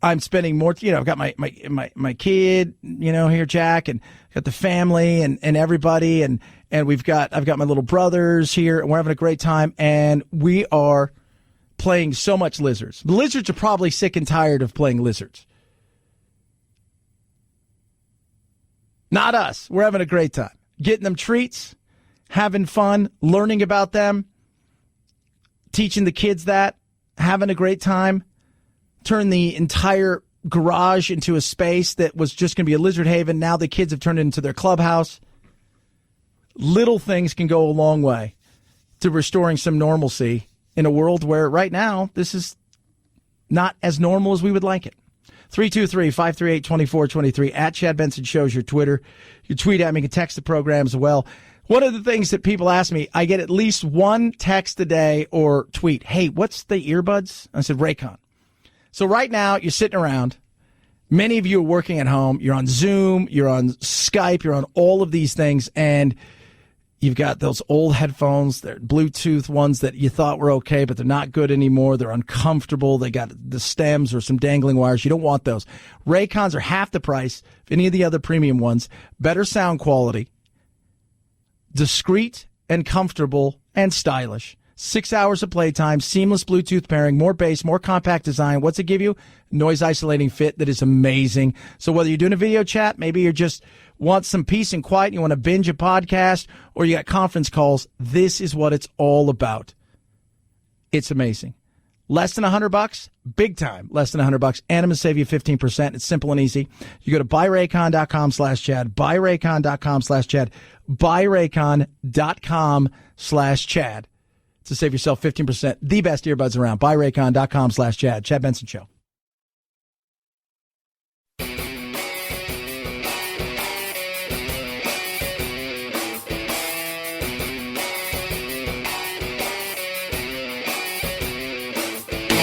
I'm spending more, I've got my kid, here, Jack, and got the family and everybody. And I've got my little brothers here, and we're having a great time. And we are playing so much Lizards. The Lizards are probably sick and tired of playing Lizards. Not us. We're having a great time. Getting them treats, having fun, learning about them, teaching the kids that, having a great time. Turn the entire garage into a space that was just going to be a lizard haven. Now the kids have turned it into their clubhouse. Little things can go a long way to restoring some normalcy in a world where right now this is not as normal as we would like it. 323-538-2423 at Chad Benson Shows your Twitter. You tweet at me, you can text the program as well. One of the things that people ask me, I get at least one text a day or tweet. Hey, what's the earbuds? I said, Raycon. So right now you're sitting around. Many of you are working at home. You're on Zoom. You're on Skype. You're on all of these things. And you've got those old headphones. They're Bluetooth ones that you thought were okay, but they're not good anymore. They're uncomfortable. They got the stems or some dangling wires. You don't want those. Raycons are half the price of any of the other premium ones. Better sound quality. Discreet and comfortable and stylish. 6 hours of playtime, seamless Bluetooth pairing, more bass, more compact design. What's it give you? Noise isolating fit that is amazing. So whether you're doing a video chat, maybe you just want some peace and quiet, you want to binge a podcast, or you got conference calls, this is what it's all about. It's amazing. Less than $100, big time. Less than $100, and I'm going to save you 15%. It's simple and easy. You go to buyraycon.com/Chad, buyraycon.com/Chad, buyraycon.com/Chad. To save yourself 15%. The best earbuds around. BuyRaycon.com/Chad. Chad Benson Show.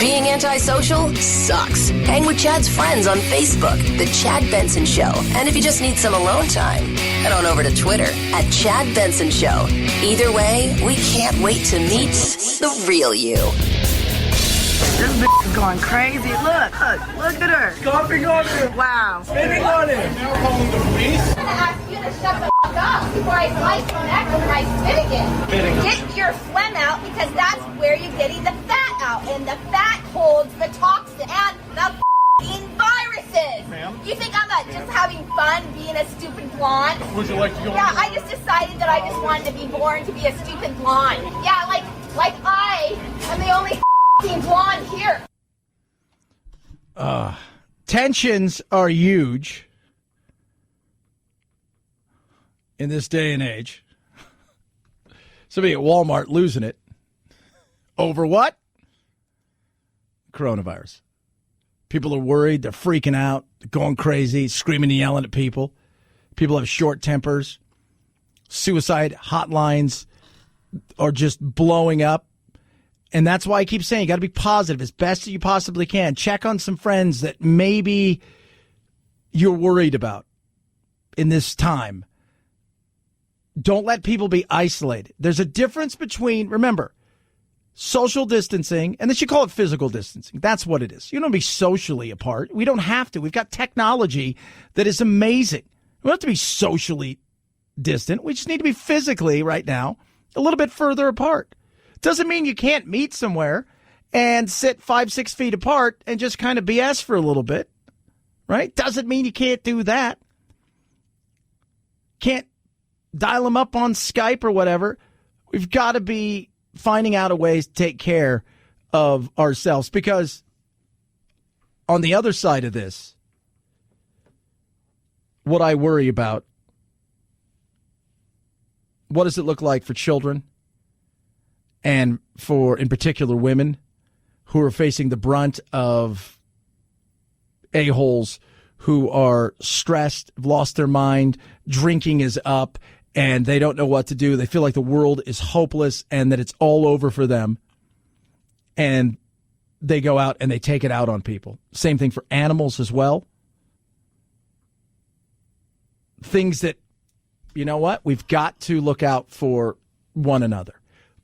Being antisocial sucks. Hang with Chad's friends on Facebook, The Chad Benson Show. And if you just need some alone time, head on over to Twitter at Chad Benson Show. Either way, we can't wait to meet the real you. This bitch is going crazy. Look at her. Stomping on him. Wow. Spitting on him. Now calling the police. I'm gonna ask you to shut the fuck up before I slice your neck with my spit again. Get your phlegm out because that's where you're getting the fat out, and the fat holds the toxin and the f***ing viruses. Ma'am? You think I'm just having fun being a stupid blonde? Would you like to go? Yeah, I just decided that I just wanted to be born to be a stupid blonde. Yeah, like I am the only f***ing blonde here. Tensions are huge in this day and age. Somebody at Walmart losing it. Over what? Coronavirus. People are worried. They're freaking out. They're going crazy, screaming and yelling at people. People have short tempers. Suicide hotlines are just blowing up. And that's why I keep saying you got to be positive as best as you possibly can. Check on some friends that maybe you're worried about in this time. Don't let people be isolated. There's a difference between, remember, social distancing, and they should call it physical distancing. That's what it is. You don't be socially apart. We don't have to. We've got technology that is amazing. We don't have to be socially distant. We just need to be physically right now a little bit further apart. Doesn't mean you can't meet somewhere and sit 5-6 feet apart and just kind of BS for a little bit, right? Doesn't mean you can't do that. Can't dial them up on Skype or whatever. We've got to be finding out a ways to take care of ourselves, because on the other side of this, what I worry about, what does it look like for children and for, in particular, women who are facing the brunt of a-holes who are stressed, lost their mind, drinking is up, and they don't know what to do. They feel like the world is hopeless and that it's all over for them. And they go out and they take it out on people. Same thing for animals as well. Things that, you know what, we've got to look out for one another.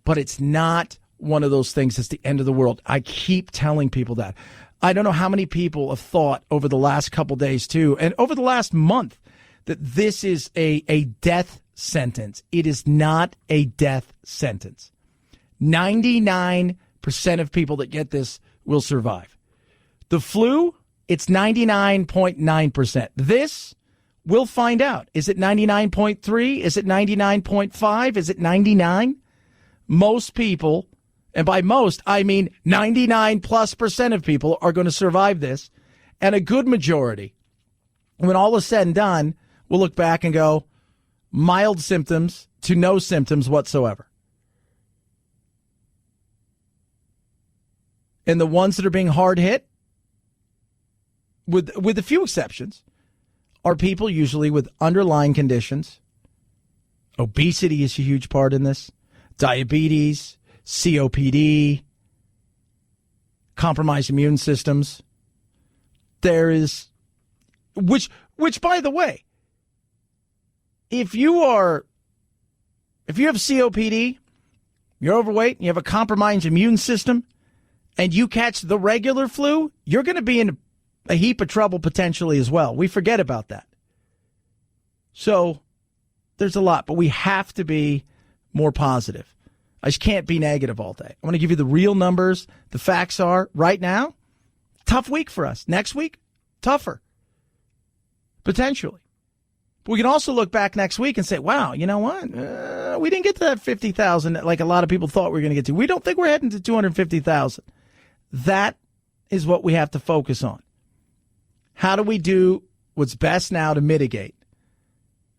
But it's not one of those things that's the end of the world. I keep telling people that. I don't know how many people have thought over the last couple days, too, and over the last month, that this is a death sentence. It is not a death sentence. 99% of people that get this will survive. The flu, it's 99.9%. This, we'll find out. Is it 99.3? Is it 99.5? Is it 99? Most people, and by most, I mean 99+% of people are going to survive this. And a good majority, when all is said and done, will look back and go, mild symptoms to no symptoms whatsoever. And the ones that are being hard hit, with a few exceptions, are people usually with underlying conditions. Obesity is a huge part in this. Diabetes, COPD, compromised immune systems. There is Which by the way, if you have COPD, you're overweight, and you have a compromised immune system, and you catch the regular flu, you're going to be in a heap of trouble potentially as well. We forget about that. So there's a lot, but we have to be more positive. I just can't be negative all day. I want to give you the real numbers. The facts are, right now, tough week for us. Next week, tougher. Potentially. But we can also look back next week and say, wow, you know what? We didn't get to that 50,000 like a lot of people thought we were going to get to. We don't think we're heading to 250,000. That is what we have to focus on. How do we do what's best now to mitigate?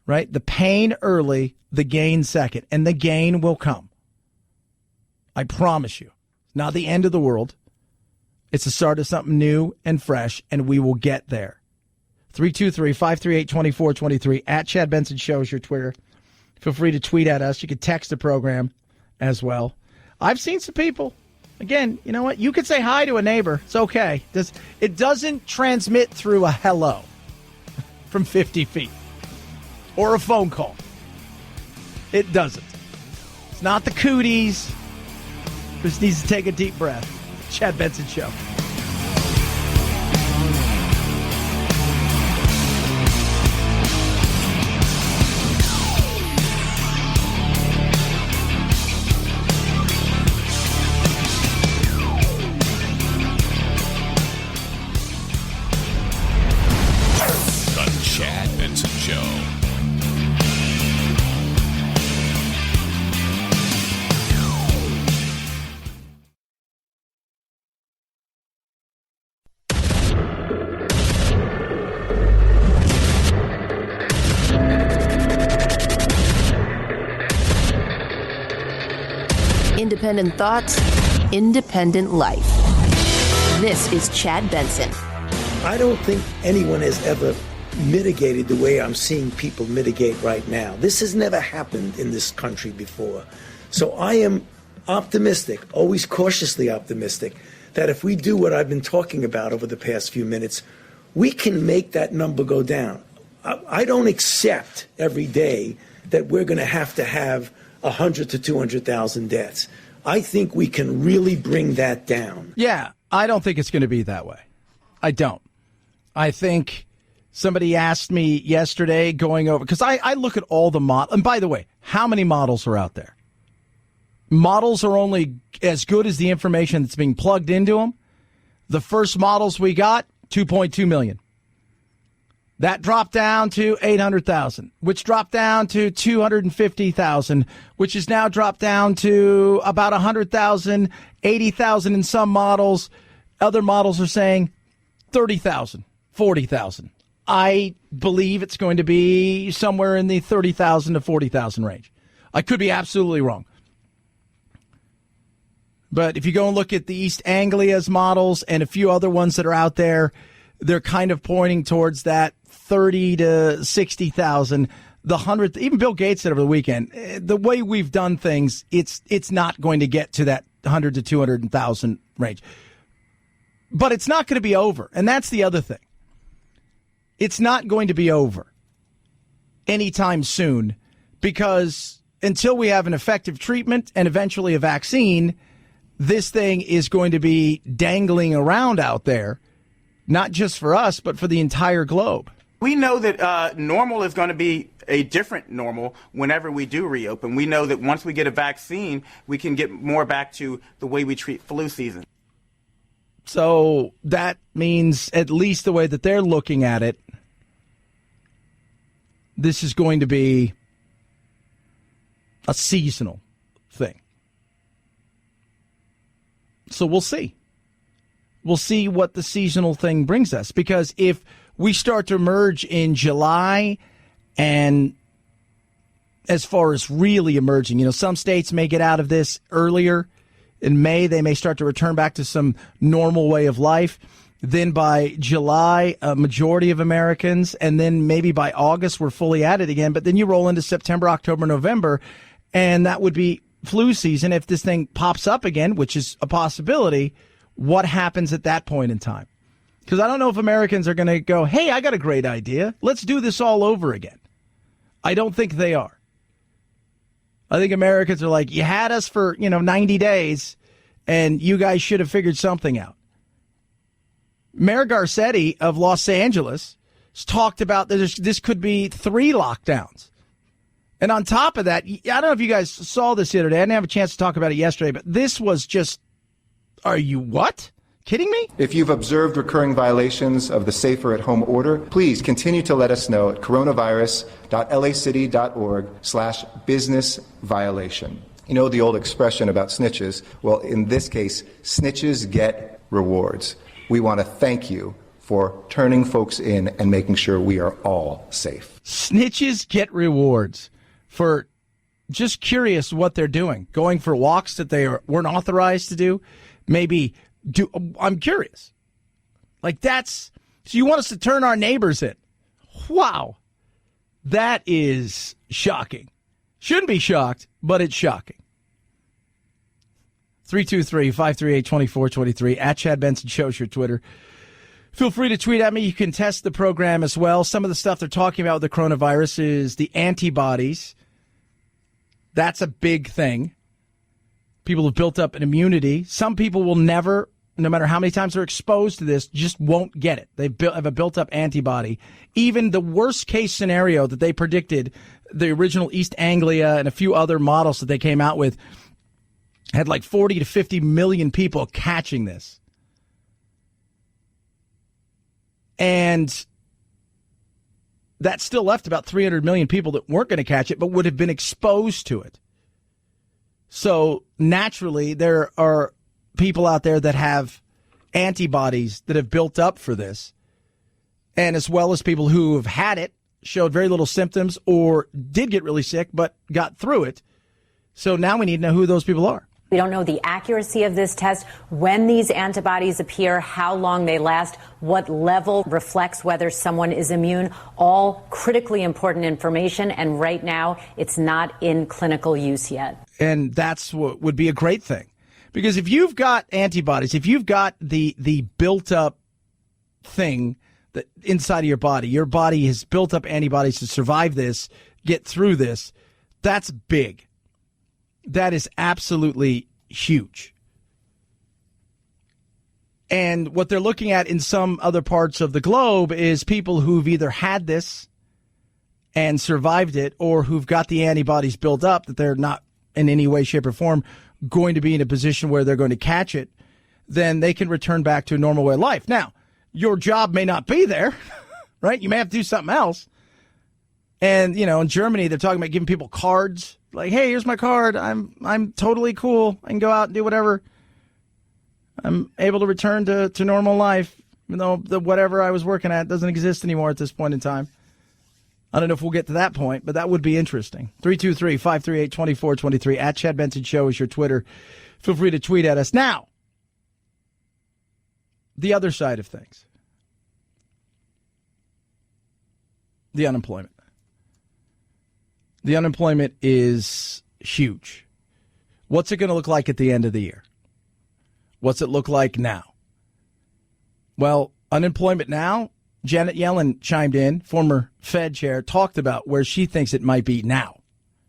Right? The pain early, the gain second, and the gain will come. I promise you. It's not the end of the world. It's the start of something new and fresh, and we will get there. 323-538-2423. At Chad Benson Show is your Twitter. Feel free to tweet at us. You can text the program as well. I've seen some people. Again, you know what? You could say hi to a neighbor. It's okay. It doesn't transmit through a hello from 50 feet or a phone call. It doesn't. It's not the cooties. Just needs to take a deep breath. Chad Benson Show. Independent thoughts, independent life. This is Chad Benson. I don't think anyone has ever mitigated the way I'm seeing people mitigate right now. This has never happened in this country before. So I am optimistic, always cautiously optimistic, that if we do what I've been talking about over the past few minutes, we can make that number go down. I don't accept every day that we're going to have 100 to 200,000 deaths. I think we can really bring that down. Yeah, I don't think it's going to be that way. I don't. I think somebody asked me yesterday going over, because I look at all the models. And by the way, how many models are out there? Models are only as good as the information that's being plugged into them. The first models we got, 2.2 million. That dropped down to 800,000, which dropped down to 250,000, which is now dropped down to about 100,000, 80,000 in some models. Other models are saying 30,000, 40,000. I believe it's going to be somewhere in the 30,000 to 40,000 range. I could be absolutely wrong. But if you go and look at the East Anglia's models and a few other ones that are out there, they're kind of pointing towards that 30 to 60,000. The 100th, even Bill Gates said over the weekend, the way we've done things, it's not going to get to that 100 to 200,000 range. But it's not going to be over. And that's the other thing. It's not going to be over anytime soon, because until we have an effective treatment and eventually a vaccine, this thing is going to be dangling around out there, not just for us, but for the entire globe. We know that normal is going to be a different normal whenever we do reopen. We know that once we get a vaccine, we can get more back to the way we treat flu season. So that means, at least the way that they're looking at it, this is going to be a seasonal thing. So we'll see. We'll see what the seasonal thing brings us. Because if we start to emerge in July, and as far as really emerging, some states may get out of this earlier. In May, they may start to return back to some normal way of life. Then by July, a majority of Americans, and then maybe by August, we're fully at it again. But then you roll into September, October, November, and that would be flu season. If this thing pops up again, which is a possibility, what happens at that point in time? Because I don't know if Americans are going to go, hey, I got a great idea. Let's do this all over again. I don't think they are. I think Americans are like, you had us for, 90 days, and you guys should have figured something out. Mayor Garcetti of Los Angeles has talked about this could be 3 lockdowns. And on top of that, I don't know if you guys saw this the other day. I didn't have a chance to talk about it yesterday, but this was just, are you what? Kidding me? If you've observed recurring violations of the Safer at Home order, please continue to let us know at coronavirus.lacity.org/business violation. You know the old expression about snitches? Well, in this case, snitches get rewards. We want to thank you for turning folks in and making sure we are all safe. Snitches get rewards for just curious what they're doing, going for walks that they weren't authorized to do, maybe. I'm curious. Like so you want us to turn our neighbors in. Wow. That is shocking. Shouldn't be shocked, but it's shocking. 323-538-2423 at Chad Benson Show's your Twitter. Feel free to tweet at me. You can test the program as well. Some of the stuff they're talking about with the coronavirus is the antibodies. That's a big thing. People have built up an immunity. Some people will never, no matter how many times they're exposed to this, just won't get it. They have a built-up antibody. Even the worst-case scenario that they predicted, the original East Anglia and a few other models that they came out with, had like 40 to 50 million people catching this. And that still left about 300 million people that weren't going to catch it but would have been exposed to it. So naturally, there are people out there that have antibodies that have built up for this, and as well as people who have had it, showed very little symptoms, or did get really sick but got through it. So now we need to know who those people are. We don't know the accuracy of this test, when these antibodies appear, how long they last, what level reflects whether someone is immune. All critically important information, and right now it's not in clinical use yet. And that's what would be a great thing. Because if you've got antibodies, if you've got the built-up thing that inside of your body has built up antibodies to survive this, get through this, that's big. That is absolutely huge. And what they're looking at in some other parts of the globe is people who've either had this and survived it, or who've got the antibodies built up that they're not in any way, shape, or form going to be in a position where they're going to catch it. Then they can return back to a normal way of life. Now, your job may not be there, right? You may have to do something else. And, in Germany, they're talking about giving people cards. Like, hey, here's my card. I'm totally cool. I can go out and do whatever. I'm able to return to normal life, even though the whatever I was working at doesn't exist anymore at this point in time. I don't know if we'll get to that point, but that would be interesting. 323-538-2423 at Chad Benson Show is your Twitter. Feel free to tweet at us. Now, the other side of things. The unemployment. The unemployment is huge. What's it going to look like at the end of the year? What's it look like now? Well, unemployment now, Janet Yellen chimed in, former Fed chair, talked about where she thinks it might be now.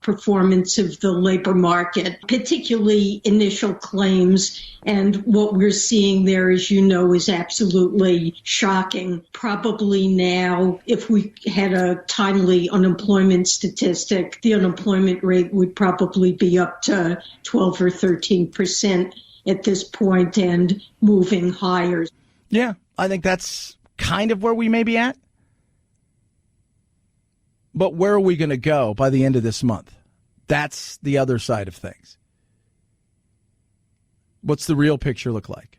Performance of the labor market, particularly initial claims. And what we're seeing there, as you know, is absolutely shocking. Probably now, if we had a timely unemployment statistic, the unemployment rate would probably be up to 12 or 13% at this point and moving higher. Yeah, I think that's kind of where we may be at. But where are we going to go by the end of this month? That's the other side of things. What's the real picture look like?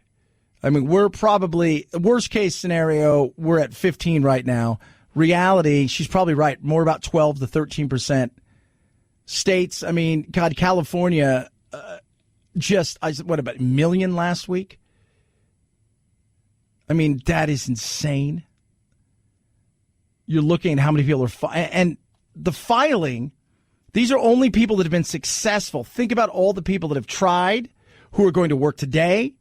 I mean, we're probably, worst case scenario, we're at 15 right now. Reality, she's probably right, more about 12 to 13%. States, I mean, God, California, what about a million last week? I mean, that is insane. You're looking at how many people are and the filing, these are only people that have been successful. Think about all the people that have tried, who are going to work today,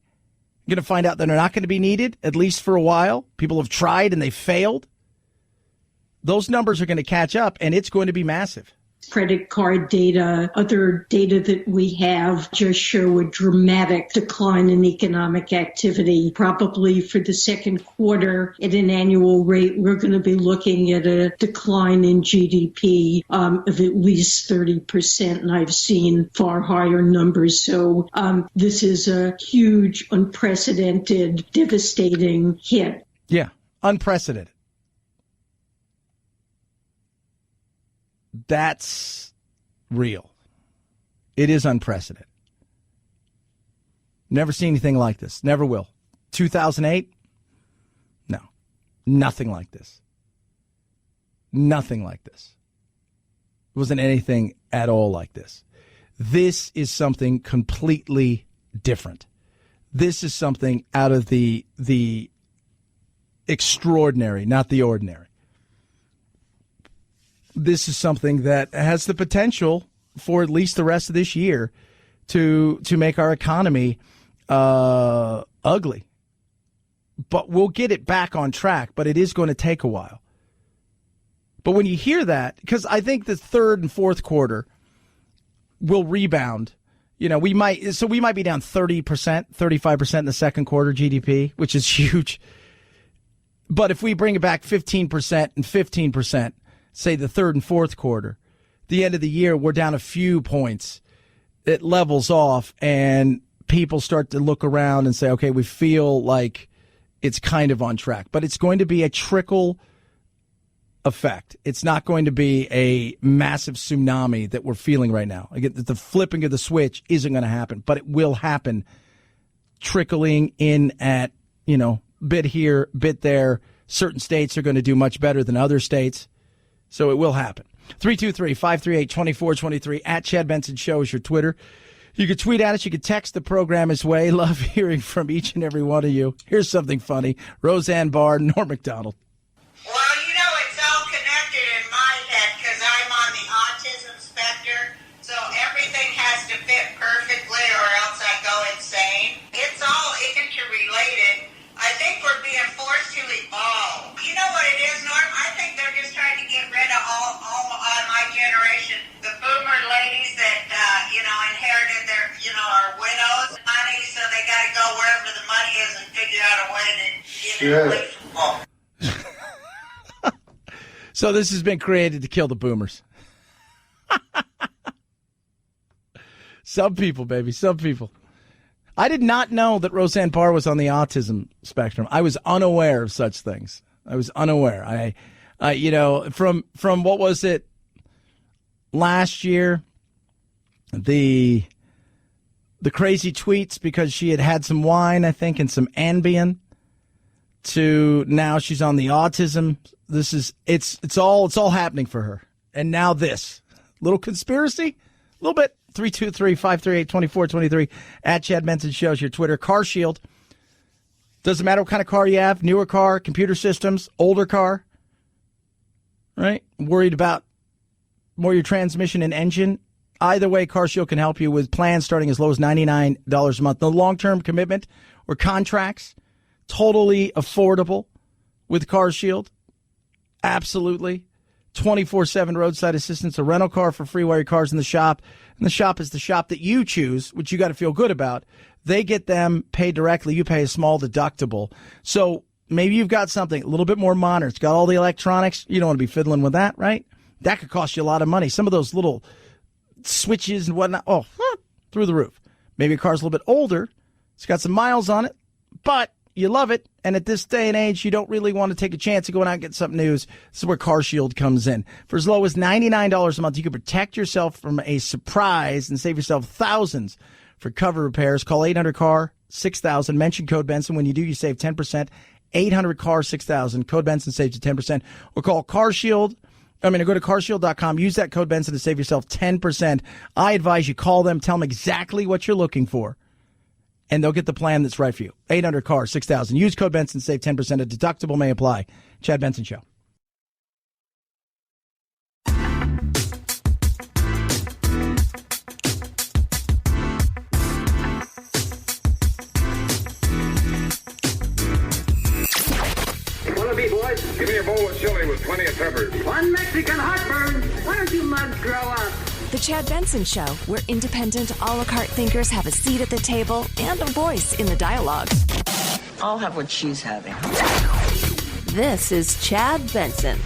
You're going to find out that they're not going to be needed, at least for a while. People have tried and they failed. Those numbers are going to catch up, and it's going to be massive. Credit card data, other data that we have just show a dramatic decline in economic activity. Probably for the second quarter at an annual rate, we're going to be looking at a decline in GDP of at least 30%, and I've seen far higher numbers. So this is a huge, unprecedented, devastating hit. Yeah, unprecedented. That's real. It is unprecedented. Never seen anything like this. Never will. 2008? No. Nothing like this. Nothing like this. It wasn't anything at all like this. This is something completely different. This is something out of the extraordinary, not the ordinary. This is something that has the potential for at least the rest of this year to make our economy ugly. But we'll get it back on track, but it is going to take a while. But when you hear that, because I think the third and fourth quarter will rebound. We might be down 30%, 35% in the second quarter GDP, which is huge. But if we bring it back 15% and 15%, say the third and fourth quarter, the end of the year, we're down a few points. It levels off and people start to look around and say, okay, we feel like it's kind of on track. But it's going to be a trickle effect. It's not going to be a massive tsunami that we're feeling right now. Again, the flipping of the switch isn't going to happen, but it will happen, trickling in at, bit here, bit there. Certain states are going to do much better than other states. So it will happen. 323-538-2423 at Chad Benson Show is your Twitter. You can tweet at us. You can text the program his way. Love hearing from each and every one of you. Here's something funny. Roseanne Barr, Norm McDonald. Well, it's all connected in my head because I'm on the autism spectrum, so everything has to fit perfectly or else I go insane. It's all interrelated. I think we're being forced to evolve. You know what it is, Norm? I think they're just trying to get rid of all my generation. The boomer ladies that, inherited their, are widows, money, so they got to go wherever the money is and figure out a way to get it away from home. So this has been created to kill the boomers. Some people, baby, some people. I did not know that Roseanne Barr was on the autism spectrum. I was unaware of such things. I was unaware. From what was it last year, the crazy tweets because she had some wine, I think, and some Ambien, to now she's on the autism. It's all happening for her. And now this little conspiracy, a little bit. 323-538-2423 at Chad Benson Shows your Twitter. Car Shield. Doesn't matter what kind of car you have, newer car, computer systems, older car, right? Worried about more your transmission and engine. Either way, Car Shield can help you with plans starting as low as $99 a month. No long-term commitment or contracts. Totally affordable with Car Shield. Absolutely. 24/7 roadside assistance, a rental car for free while your car's in the shop. And the shop is the shop that you choose, which you got to feel good about. They get them paid directly. You pay a small deductible. So maybe you've got something a little bit more modern. It's got all the electronics. You don't want to be fiddling with that, right? That could cost you a lot of money. Some of those little switches and whatnot, through the roof. Maybe your car's a little bit older. It's got some miles on it, but you love it. And at this day and age, you don't really want to take a chance of going out and get something new. This is where Car Shield comes in. For as low as $99 a month, you can protect yourself from a surprise and save yourself thousands for cover repairs. Call 800-CAR-6000. Mention code Benson. When you do, you save 10%. 800-CAR-6000. Code Benson saves you 10%. Or call Car Shield. Go to carshield.com. Use that code Benson to save yourself 10%. I advise you call them. Tell them exactly what you're looking for. And they'll get the plan that's right for you. 800-CAR-6000. Use code Benson, save 10%. A deductible may apply. Chad Benson Show. Give me a bowl of chili with plenty of peppers. One Mexican heartburn. Why don't you mugs grow up? The Chad Benson Show, where independent, a la carte thinkers have a seat at the table and a voice in the dialogue. I'll have what she's having. This is Chad Benson.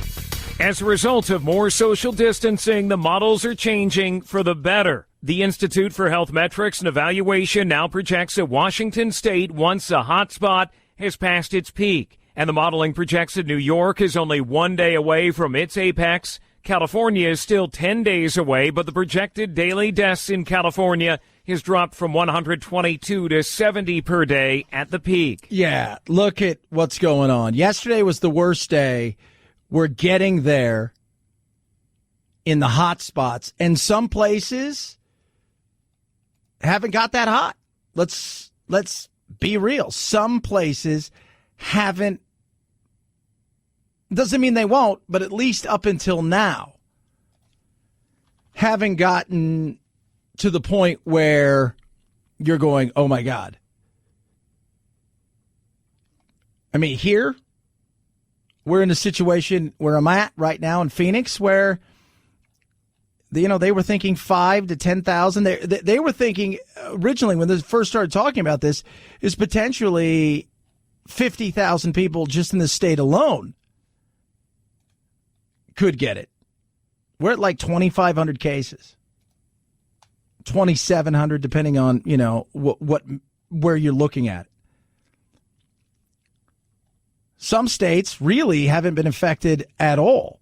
As a result of more social distancing, the models are changing for the better. The Institute for Health Metrics and Evaluation now projects that Washington State, once a hotspot, has passed its peak. And the modeling projects that New York is only 1 day away from its apex. California is still 10 days away, but the projected daily deaths in California has dropped from 122 to 70 per day at the peak. Yeah, look at what's going on. Yesterday was the worst day. We're getting there in the hot spots, and some places haven't got that hot. Let's be real. Some places haven't. Doesn't mean they won't, but at least up until now, haven't gotten to the point where you're going, oh my God. I mean, here, we're in a situation where I'm at right now in Phoenix where, they were thinking 5 to 10,000. They were thinking originally when they first started talking about this is potentially 50,000 people just in the state alone could get it. We're at like 2,500 cases, 2,700 depending on where you're looking at. Some states really haven't been affected at all.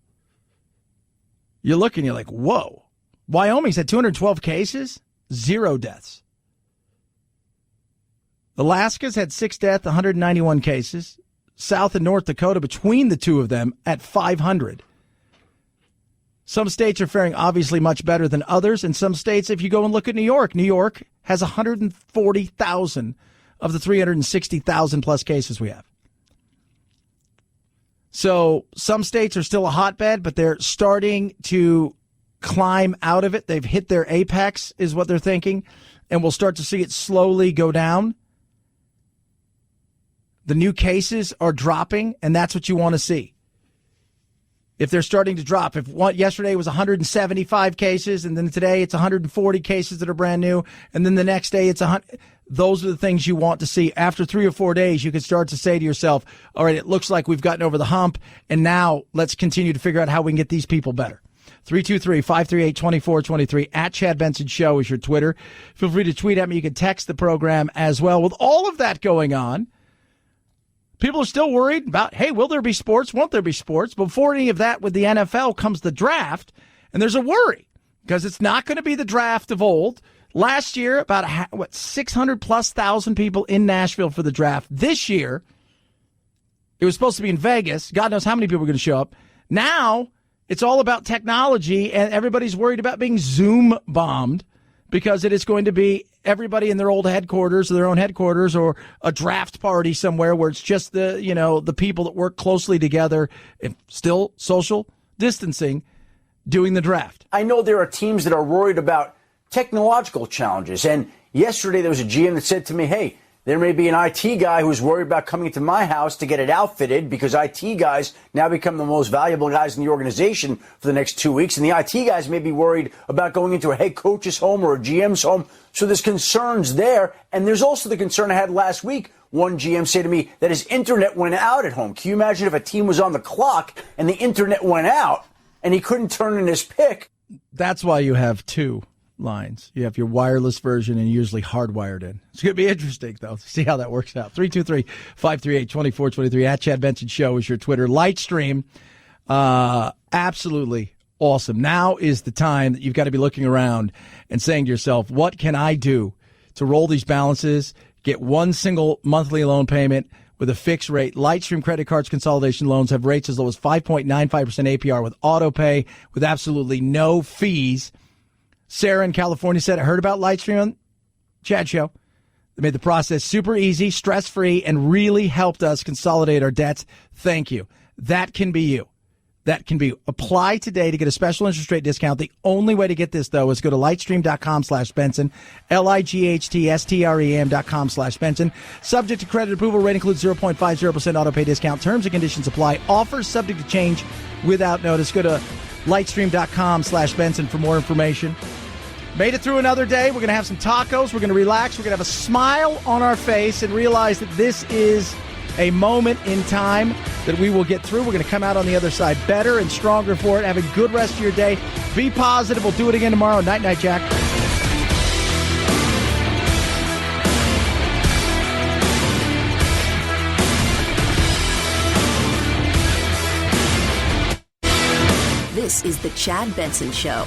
You look and you're like, whoa. Wyoming's had 212 cases, 0 deaths. Alaska's had 6 deaths, 191 cases. South and North Dakota, between the two of them, at 500. Some states are faring obviously much better than others. And some states, if you go and look at New York has 140,000 of the 360,000 plus cases we have. So some states are still a hotbed, but they're starting to climb out of it. They've hit their apex, is what they're thinking, and we'll start to see it slowly go down. The new cases are dropping, and that's what you want to see. If they're starting to drop, yesterday was 175 cases, and then today it's 140 cases that are brand new, and then the next day it's 100. Those are the things you want to see. After 3 or 4 days, you can start to say to yourself, all right, it looks like we've gotten over the hump, and now let's continue to figure out how we can get these people better. 323-538-2423 at Chad Benson Show is your Twitter. Feel free to tweet at me. You can text the program as well. With all of that going on, people are still worried about, hey, will there be sports? Won't there be sports? Before any of that, with the NFL comes the draft, and there's a worry because it's not going to be the draft of old. Last year, about 600,000+ people in Nashville for the draft. This year, it was supposed to be in Vegas. God knows how many people are going to show up. Now, it's all about technology, and everybody's worried about being Zoom bombed because it is going to be everybody in their old headquarters or their own headquarters or a draft party somewhere where it's just the people that work closely together and still social distancing doing the draft. I know there are teams that are worried about technological challenges. And yesterday there was a GM that said to me, hey, there may be an IT guy who's worried about coming into my house to get it outfitted because IT guys now become the most valuable guys in the organization for the next 2 weeks. And the IT guys may be worried about going into a head coach's home or a GM's home. So there's concerns there. And there's also the concern I had last week. One GM said to me that his internet went out at home. Can you imagine if a team was on the clock and the internet went out and he couldn't turn in his pick? That's why you have two lines. You have your wireless version and usually hardwired in. It's going to be interesting, though, to see how that works out. 323-538-2423 at Chad Benson Show is your Twitter. Lightstream, absolutely awesome. Now is the time that you've got to be looking around and saying to yourself, what can I do to roll these balances, get one single monthly loan payment with a fixed rate? Lightstream credit cards consolidation loans have rates as low as 5.95% APR with auto pay with absolutely no fees. Sarah in California said, I heard about Lightstream on Chad Show. They made the process super easy, stress-free, and really helped us consolidate our debts. Thank you. That can be you. that can be applied today to get a special interest rate discount. The only way to get this, though, is go to lightstream.com/Benson, lightstream.com/Benson. Subject to credit approval, rate includes 0.50% auto pay discount. Terms and conditions apply. Offers subject to change without notice. Go to lightstream.com/Benson for more information. Made it through another day. We're going to have some tacos. We're going to relax. We're going to have a smile on our face and realize that this is a moment in time that we will get through. We're going to come out on the other side better and stronger for it. Have a good rest of your day. Be positive. We'll do it again tomorrow. Night, night, Jack. This is the Chad Benson Show.